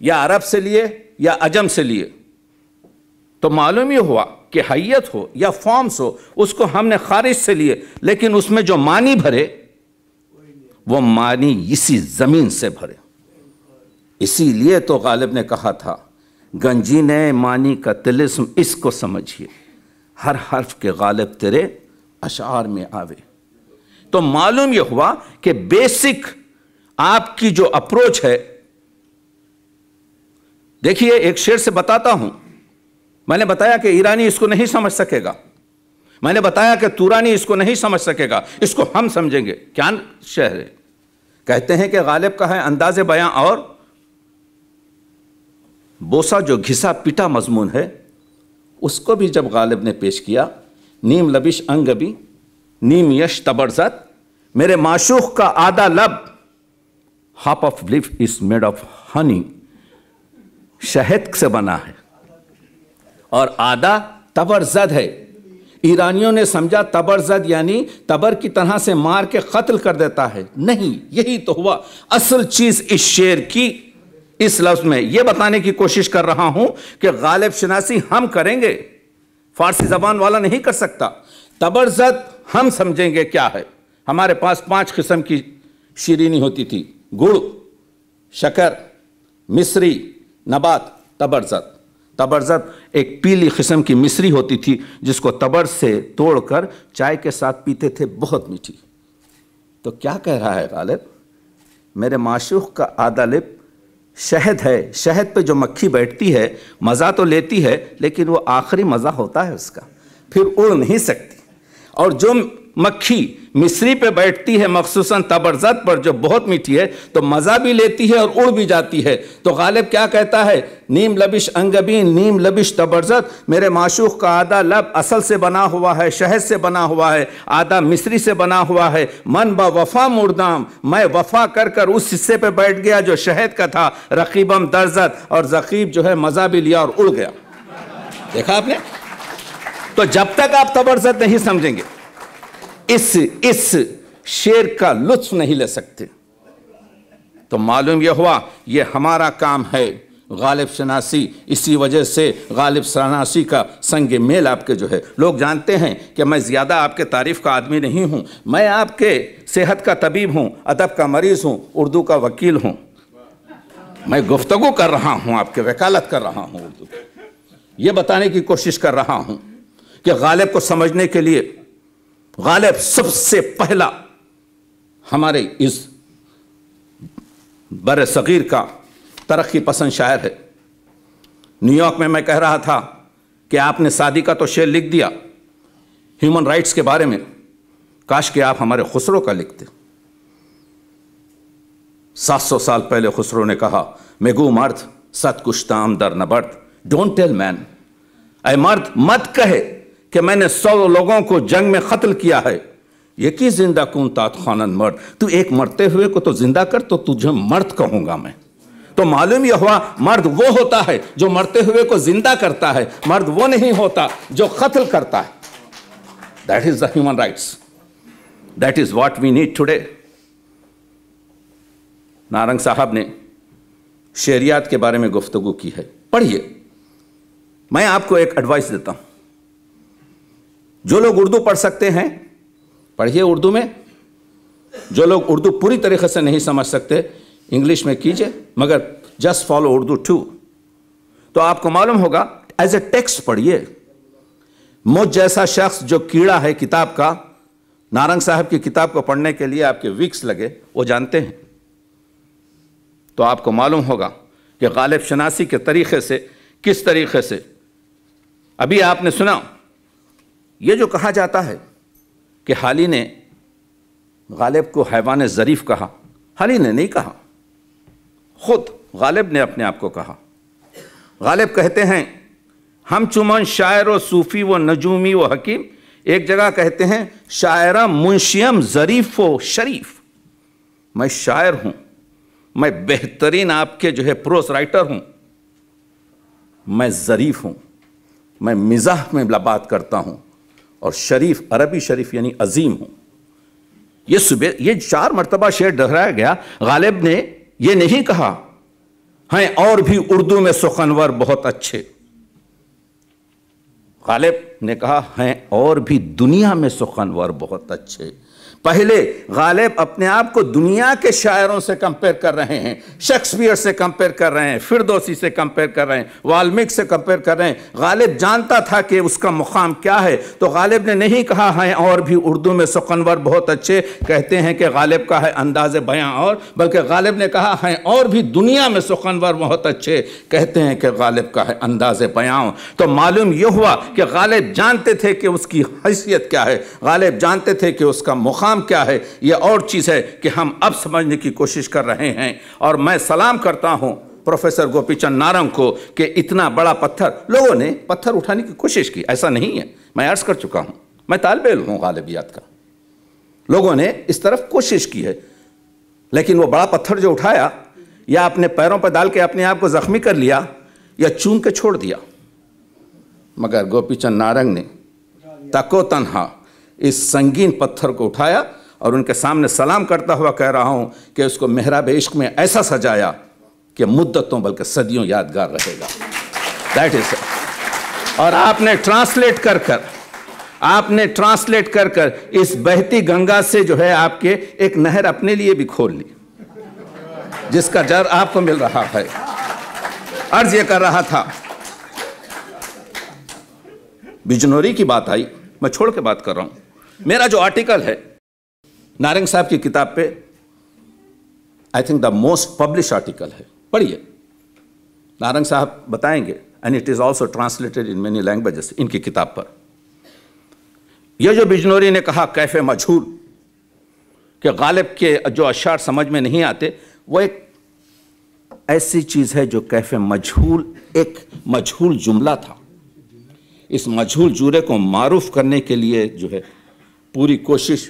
یا عرب سے لیے یا عجم سے لیے، تو معلوم یہ ہوا کہ حیت ہو یا فارمز ہو، اس کو ہم نے خارج سے لیے، لیکن اس میں جو معنی بھرے وہ معنی اسی زمین سے بھرے۔ اسی لیے تو غالب نے کہا تھا گنجینے معنی کا طلسم اس کو سمجھیے، ہر حرف کے غالب تیرے اشعار میں آوے۔ تو معلوم یہ ہوا کہ بیسک آپ کی جو اپروچ ہے، دیکھیے ایک شعر سے بتاتا ہوں، میں نے بتایا کہ ایرانی اس کو نہیں سمجھ سکے گا، میں نے بتایا کہ تورانی اس کو نہیں سمجھ سکے گا، اس کو ہم سمجھیں گے۔ کیا شعر ہے؟ کہتے ہیں کہ غالب کا ہے انداز بیاں اور بوسا جو گھسا پٹا مضمون ہے، اس کو بھی جب غالب نے پیش کیا، نیم لبش انگبی نیم یش تبرزت، میرے معشوق کا آدھا لب half of leaf is made of honey, شہد سے بنا ہے، اور آدھا تبرزد ہے۔ ایرانیوں نے سمجھا تبرزد یعنی تبر کی طرح سے مار کے قتل کر دیتا ہے، نہیں، یہی تو ہوا اصل چیز اس شعر کی۔ اس لفظ میں یہ بتانے کی کوشش کر رہا ہوں کہ غالب شناسی ہم کریں گے، فارسی زبان والا نہیں کر سکتا۔ تبرزد ہم سمجھیں گے کیا ہے۔ ہمارے پاس 5 قسم کی شیرینی ہوتی تھی، گڑ، شکر، مصری، نبات، تبرزد۔ تبرزد ایک پیلی قسم کی مصری ہوتی تھی جس کو تبر سے توڑ کر چائے کے ساتھ پیتے تھے، بہت میٹھی۔ تو کیا کہہ رہا ہے غالب؟ میرے معشوق کا آدھا لب شہد ہے، شہد پہ جو مکھی بیٹھتی ہے مزہ تو لیتی ہے، لیکن وہ آخری مزہ ہوتا ہے اس کا، پھر اڑ نہیں سکتی۔ اور جو مکھی مصری پہ بیٹھتی ہے مخصوصاً تبرزد پر جو بہت میٹھی ہے، تو مزہ بھی لیتی ہے اور اڑ بھی جاتی ہے۔ تو غالب کیا کہتا ہے؟ نیم لبش انگبین نیم لبش تبرزد، میرے معشوق کا آدھا لب اصل سے بنا ہوا ہے، شہد سے بنا ہوا ہے، آدھا مصری سے بنا ہوا ہے، من با وفا مردام، میں وفا کر کر اس حصے پہ بیٹھ گیا جو شہد کا تھا، رقیبم درزد، اور رقیب جو ہے مزہ بھی لیا اور اڑ گیا۔ دیکھا آپ نے؟ تو جب تک آپ تبرزد نہیں سمجھیں گے اس شعر کا لطف نہیں لے سکتے۔ تو معلوم یہ ہوا یہ ہمارا کام ہے غالب شناسی۔ اسی وجہ سے غالب شناسی کا سنگ میل آپ کے جو ہے، لوگ جانتے ہیں کہ میں زیادہ آپ کے تعریف کا آدمی نہیں ہوں، میں آپ کے صحت کا طبیب ہوں، ادب کا مریض ہوں، اردو کا وکیل ہوں۔ میں گفتگو کر رہا ہوں، آپ کے وکالت کر رہا ہوں، اردو یہ بتانے کی کوشش کر رہا ہوں کہ غالب کو سمجھنے کے لیے غالب سب سے پہلا ہمارے اس بر صغیر کا ترقی پسند شاعر ہے۔ نیو یارک میں کہہ رہا تھا کہ آپ نے سعدی کا تو شعر لکھ دیا ہیومن رائٹس کے بارے میں، کاش کہ آپ ہمارے خسرو کا لکھتے۔ 700 سال پہلے خسرو نے کہا، میگو مرد ست کشتام در نبرد، ڈونٹ ٹیل مین، اے مرد مت کہے کہ میں نے 100 لوگوں کو جنگ میں قتل کیا ہے، یکی زندہ کن تات خوانند مرد، تو ایک مرتے ہوئے کو تو زندہ کر تو تجھے مرد کہوں گا میں۔ تو معلوم یہ ہوا مرد وہ ہوتا ہے جو مرتے ہوئے کو زندہ کرتا ہے، مرد وہ نہیں ہوتا جو قتل کرتا ہے۔ That is the human rights. That is what we need today. Narang صاحب نے شعریات کے بارے میں گفتگو کی ہے، پڑھیے۔ میں آپ کو ایک ایڈوائس دیتا ہوں، جو لوگ اردو پڑھ سکتے ہیں پڑھیے اردو میں، جو لوگ اردو پوری طریقے سے نہیں سمجھ سکتے انگلش میں کیجئے، مگر جسٹ فالو اردو ٹو۔ تو آپ کو معلوم ہوگا ایز اے ٹیکسٹ پڑھیے۔ مجھ جیسا شخص جو کیڑا ہے کتاب کا، نارنگ صاحب کی کتاب کو پڑھنے کے لیے آپ کے ویکس لگے، وہ جانتے ہیں۔ تو آپ کو معلوم ہوگا کہ غالب شناسی کے طریقے سے کس طریقے سے، ابھی آپ نے سنا یہ جو کہا جاتا ہے کہ حالی نے غالب کو حیوان ظریف کہا، حالی نے نہیں کہا، خود غالب نے اپنے آپ کو کہا۔ غالب کہتے ہیں ہم چمن شاعر و صوفی و نجومی و حکیم، ایک جگہ کہتے ہیں شاعرہ منشیم ظریف و شریف، میں شاعر ہوں، میں بہترین آپ کے جو ہے پروس رائٹر ہوں، میں ظریف ہوں، میں مزاح میں بات کرتا ہوں، اور شریف عربی شریف یعنی عظیم ہوں۔ یہ 4 مرتبہ شعر دہرایا گیا۔ غالب نے یہ نہیں کہا ہیں اور بھی اردو میں سخنور بہت اچھے. غالب نے کہا ہیں اور بھی دنیا میں سخنور بہت اچھے. پہلے غالب اپنے آپ کو دنیا کے شاعروں سے کمپیئر کر رہے ہیں, شیکسپیئر سے کمپیئر کر رہے ہیں, فردوسی سے کمپیئر کر رہے ہیں, والمیک سے کمپیئر کر رہے ہیں. غالب جانتا تھا کہ اس کا مقام کیا ہے, تو غالب نے نہیں کہا ہیں اور بھی اردو میں سخنور بہت اچھے, کہتے ہیں کہ غالب کا ہے انداز بیاں اور, بلکہ غالب نے کہا ہیں اور بھی دنیا میں سخنور بہت اچھے, کہتے ہیں کہ غالب کا ہے انداز بیاں. تو معلوم یہ ہوا کہ غالب جانتے تھے کہ اس کی حیثیت کیا ہے, غالب جانتے تھے کہ اس کا مقام کیا ہے. یہ اور چیز ہے کہ ہم اب سمجھنے کی کوشش کر رہے ہیں. اور میں سلام کرتا ہوں پروفیسر گوپی چند نارنگ کو کہ اتنا بڑا پتھر, لوگوں نے پتھر اٹھانے کی کوشش کی, ایسا نہیں ہے, میں عرض کر چکا ہوں, میں طالب علم ہوں غالبیات کا, لوگوں نے اس طرف کوشش کی ہے, لیکن وہ بڑا پتھر جو اٹھایا یا اپنے پیروں پر ڈال کے اپنے آپ کو زخمی کر لیا یا چوم کے چھوڑ دیا, مگر گوپی چند نارنگ نے تکو تنہا اس سنگین پتھر کو اٹھایا اور ان کے سامنے سلام کرتا ہوا کہہ رہا ہوں کہ اس کو محراب عشق میں ایسا سجایا کہ مدتوں بلکہ صدیوں یادگار رہے گا. That is it. اور آپ نے ٹرانسلیٹ کر کر اس بہتی گنگا سے جو ہے آپ کے ایک نہر اپنے لیے بھی کھول لی, جس کا جر آپ کو مل رہا ہے. عرض یہ کر رہا تھا, بجنوری کی بات آئی, میں چھوڑ کے بات کر رہا ہوں. میرا جو آرٹیکل ہے نارنگ صاحب کی کتاب پہ, I think the most publish article ہے, پڑھیے. نارنگ صاحب بتائیں گے, and it is also translated in many languages, ان کی کتاب پر. یہ جو بجنوری نے کہا کیف مجہول, کہ غالب کے جو اشعار سمجھ میں نہیں آتے, وہ ایک ایسی چیز ہے جو کیف مجہول ایک مجہول جملہ تھا. اس مجہول جملے کو معروف کرنے کے لیے جو ہے پوری کوشش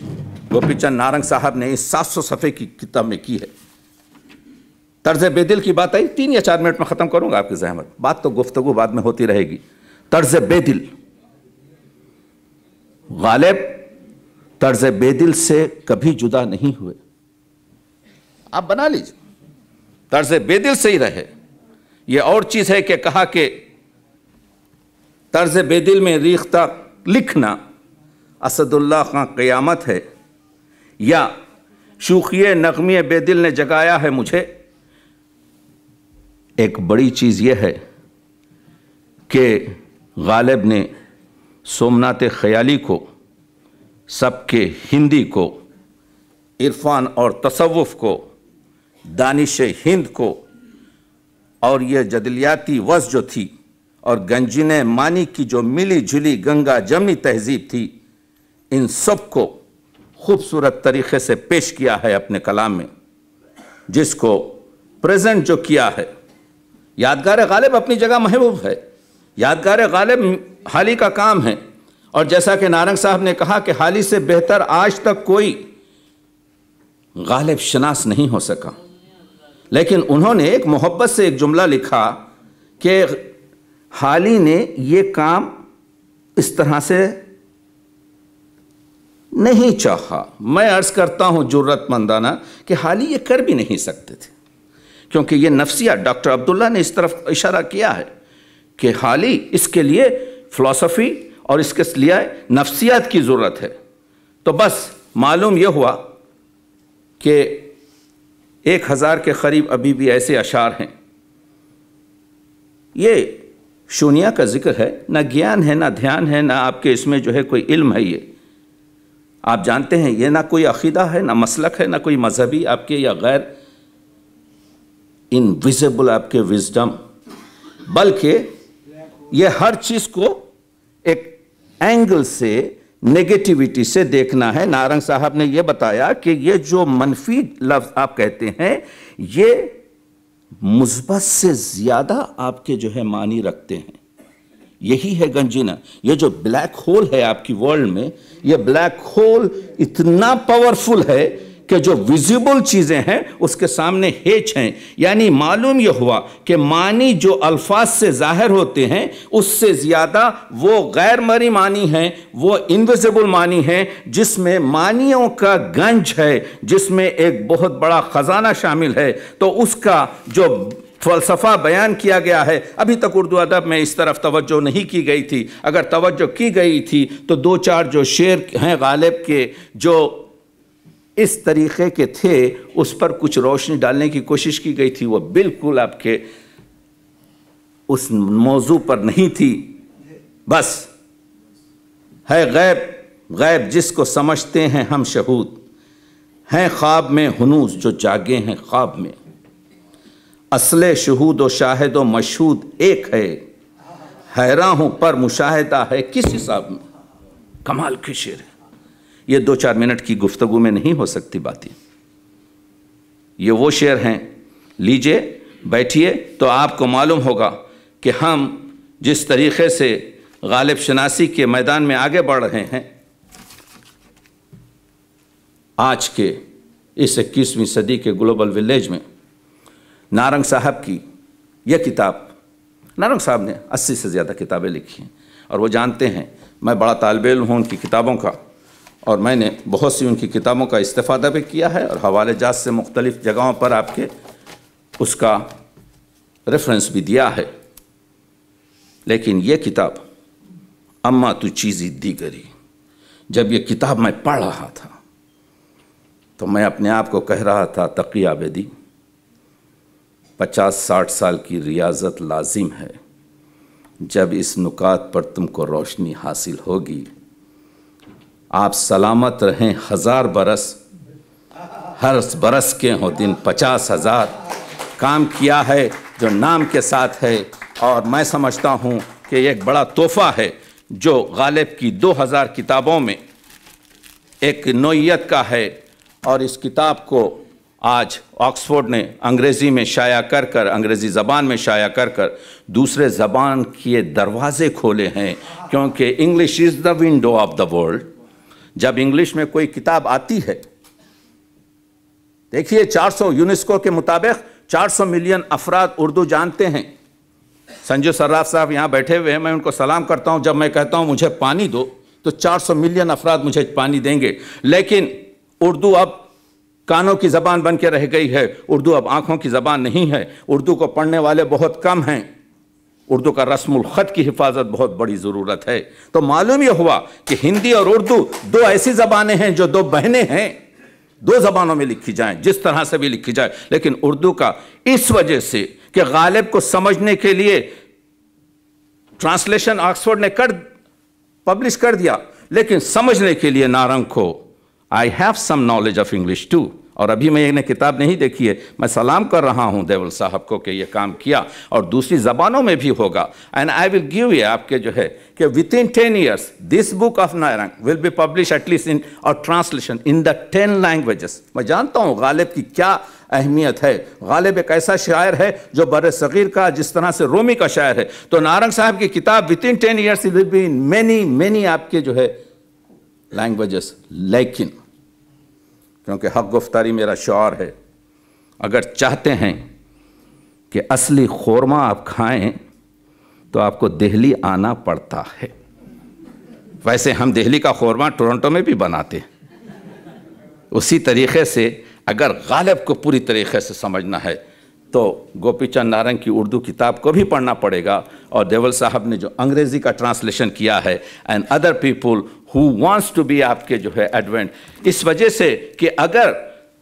گوپی چند نارنگ صاحب نے اس 700 صفحے کی کتاب میں کی ہے. طرز بے دل کی بات آئی, 3 یا 4 منٹ میں ختم کروں گا آپ کی زحمت, بات تو گفتگو بعد میں ہوتی رہے گی. طرز بے دل, غالب طرز بے دل سے کبھی جدا نہیں ہوئے. آپ بنا لیجئے, طرز بے دل سے ہی رہے. یہ اور چیز ہے کہ کہا کہ طرز بے دل میں ریختہ لکھنا اسد اللہ خان قیامت ہے, یا شوخی نغمی بے دل نے جگایا ہے مجھے. ایک بڑی چیز یہ ہے کہ غالب نے سومنات خیالی کو, سب کے ہندی کو, عرفان اور تصوف کو, دانش ہند کو, اور یہ جدلیاتی وز جو تھی, اور گنجن مانی کی جو ملی جلی گنگا جمنی تہذیب تھی, ان سب کو خوبصورت طریقے سے پیش کیا ہے اپنے کلام میں, جس کو پریزنٹ جو کیا ہے. یادگار غالب اپنی جگہ محبوب ہے, یادگار غالب حالی کا کام ہے, اور جیسا کہ نارنگ صاحب نے کہا کہ حالی سے بہتر آج تک کوئی غالب شناس نہیں ہو سکا. لیکن انہوں نے ایک محبت سے ایک جملہ لکھا کہ حالی نے یہ کام اس طرح سے نہیں چاہا. میں عرض کرتا ہوں جرت مندانہ کہ حالی یہ کر بھی نہیں سکتے تھے, کیونکہ یہ نفسیات, ڈاکٹر عبداللہ نے اس طرف اشارہ کیا ہے کہ حالی اس کے لیے فلسفی اور اس کے لیے نفسیات کی ضرورت ہے. تو بس معلوم یہ ہوا کہ 1000 کے قریب ابھی بھی ایسے اشعار ہیں. یہ شونیا کا ذکر ہے, نہ گیان ہے, نہ دھیان ہے, نہ آپ کے اس میں جو ہے کوئی علم ہے. یہ آپ جانتے ہیں یہ نہ کوئی عقیدہ ہے, نہ مسلک ہے, نہ کوئی مذہبی آپ کے یا غیر انویزیبل آپ کے وزڈم, بلکہ یہ ہر چیز کو ایک اینگل سے, نیگیٹیویٹی سے دیکھنا ہے. نارنگ صاحب نے یہ بتایا کہ یہ جو منفی لفظ آپ کہتے ہیں یہ مثبت سے زیادہ آپ کے جو ہے معنی رکھتے ہیں. یہی ہے گنجینا. یہ جو بلیک ہول ہے آپ کی ورلڈ میں, یہ بلیک ہول اتنا پاورفل ہے کہ جو ویزیبل چیزیں ہیں اس کے سامنے ہیچ ہیں. یعنی معلوم یہ ہوا کہ معنی جو الفاظ سے ظاہر ہوتے ہیں اس سے زیادہ وہ غیر مرئی معنی ہیں, وہ انویزیبل معنی ہیں, جس میں معنیوں کا گنج ہے, جس میں ایک بہت بڑا خزانہ شامل ہے. تو اس کا جو فلسفہ بیان کیا گیا ہے. ابھی تک اردو ادب میں اس طرف توجہ نہیں کی گئی تھی. اگر توجہ کی گئی تھی تو دو چار جو شعر ہیں غالب کے جو اس طریقے کے تھے اس پر کچھ روشنی ڈالنے کی کوشش کی گئی تھی. وہ بالکل آپ کے اس موضوع پر نہیں تھی. بس ہے غیب جس کو سمجھتے ہیں ہم شہود، ہیں خواب میں ہنوز جو جاگے ہیں خواب میں. اصل شہود و شاہد و مشہود ایک ہے، حیراں ہوں پر مشاہدہ ہے کس حساب میں. کمال کی شعر ہے. یہ 2-4 منٹ کی گفتگو میں نہیں ہو سکتی باتیں. یہ وہ شعر ہیں. لیجئے بیٹھیے تو آپ کو معلوم ہوگا کہ ہم جس طریقے سے غالب شناسی کے میدان میں آگے بڑھ رہے ہیں آج کے اس 21ویں صدی کے گلوبل ولیج میں. نارنگ صاحب کی یہ کتاب، نارنگ صاحب نے 80 سے زیادہ کتابیں لکھی ہیں اور وہ جانتے ہیں میں بڑا طالب علم ہوں ان کی کتابوں کا، اور میں نے بہت سی ان کی کتابوں کا استفادہ بھی کیا ہے اور حوالے جات سے مختلف جگہوں پر آپ کے اس کا ریفرنس بھی دیا ہے. لیکن یہ کتاب اما تو چیزی دیگری، جب یہ کتاب میں پڑھ رہا تھا تو میں اپنے آپ کو کہہ رہا تھا تقی عابدی 50-60 سال کی ریاضت لازم ہے. جب اس نکات پر تم کو روشنی حاصل ہوگی آپ سلامت رہیں 1000 برس، ہر برس کے ہوں دن 50,000. کام کیا ہے جو نام کے ساتھ ہے اور میں سمجھتا ہوں کہ یہ ایک بڑا تحفہ ہے جو غالب کی 2000 کتابوں میں ایک نوعیت کا ہے. اور اس کتاب کو آج آکسفورڈ نے انگریزی میں شائع کر کر، انگریزی زبان میں شائع کر کر دوسرے زبان کے دروازے کھولے ہیں، کیونکہ English is the window of the world. جب انگلش میں کوئی کتاب آتی ہے، دیکھیے 400 یونیسکو کے مطابق 400 ملین افراد اردو جانتے ہیں. سنجو صراف صاحب یہاں بیٹھے ہوئے ہیں، میں ان کو سلام کرتا ہوں. جب میں کہتا ہوں مجھے پانی دو تو 400 ملین افراد مجھے پانی دیں گے. لیکن اردو اب کانوں کی زبان بن کے رہ گئی ہے، اردو اب آنکھوں کی زبان نہیں ہے. اردو کو پڑھنے والے بہت کم ہیں. اردو کا رسم الخط کی حفاظت بہت بڑی ضرورت ہے. تو معلوم یہ ہوا کہ ہندی اور اردو 2 ایسی زبانیں ہیں جو 2 بہنیں ہیں. 2 زبانوں میں لکھی جائیں، جس طرح سے بھی لکھی جائے. لیکن اردو کا اس وجہ سے کہ غالب کو سمجھنے کے لیے ٹرانسلیشن آکسفورڈ نے پبلش کر دیا، لیکن سمجھنے کے لیے نارنگ کو I have some knowledge of English too. اور ابھی میں یہ کتاب نہیں دیکھی ہے، میں سلام کر رہا ہوں دیول صاحب کو کہ یہ کام کیا اور دوسری زبانوں میں بھی ہوگا. And I will give you آپ کے جو ہے کہ within 10 years this book of Narang will be published at least in or translation in the 10 languages. میں جانتا ہوں غالب کی کیا اہمیت ہے. غالب ایک ایسا شاعر ہے جو بر صغیر کا جس طرح سے رومی کا شاعر ہے. تو نارنگ صاحب کی کتاب within 10 years it will be in many آپ کے جو ہے لینگویجز. لیکن کیونکہ حق گفتاری میرا شعار ہے، اگر چاہتے ہیں کہ اصلی خورمہ آپ کھائیں تو آپ کو دہلی آنا پڑتا ہے. ویسے ہم دہلی کا خورمہ ٹورنٹو میں بھی بناتے ہیں. اسی طریقے سے اگر غالب کو پوری طریقے سے سمجھنا ہے تو گوپی چند نارنگ کی اردو کتاب کو بھی پڑھنا پڑے گا. اور دیول صاحب نے جو انگریزی کا ٹرانسلیشن کیا ہے and other people who wants to be آپ کے جو ہے ایڈوینٹ، اس وجہ سے کہ اگر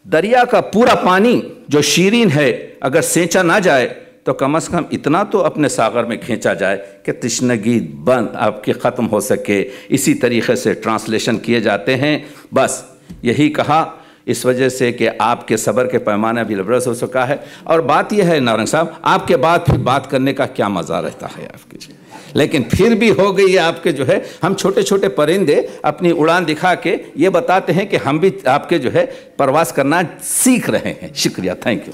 دریا کا پورا پانی جو شیرین ہے اگر سینچا نہ جائے تو کم از کم اتنا تو اپنے ساغر میں کھینچا جائے کہ تشنگی بند آپ کی ختم ہو سکے. اسی طریقے سے ٹرانسلیشن کیے جاتے ہیں. بس یہی کہا اس وجہ سے کہ آپ کے صبر کے پیمانہ بھی لبرس ہو سکا ہے. اور بات یہ ہے نارنگ صاحب، آپ کے بعد پھر بات کرنے کا کیا مزہ رہتا ہے آپ کے، لیکن پھر بھی ہو گئی ہے آپ کے جو ہے ہم چھوٹے چھوٹے پرندے اپنی اڑان دکھا کے یہ بتاتے ہیں کہ ہم بھی آپ کے جو ہے پرواز کرنا سیکھ رہے ہیں. شکریہ، تھینک یو.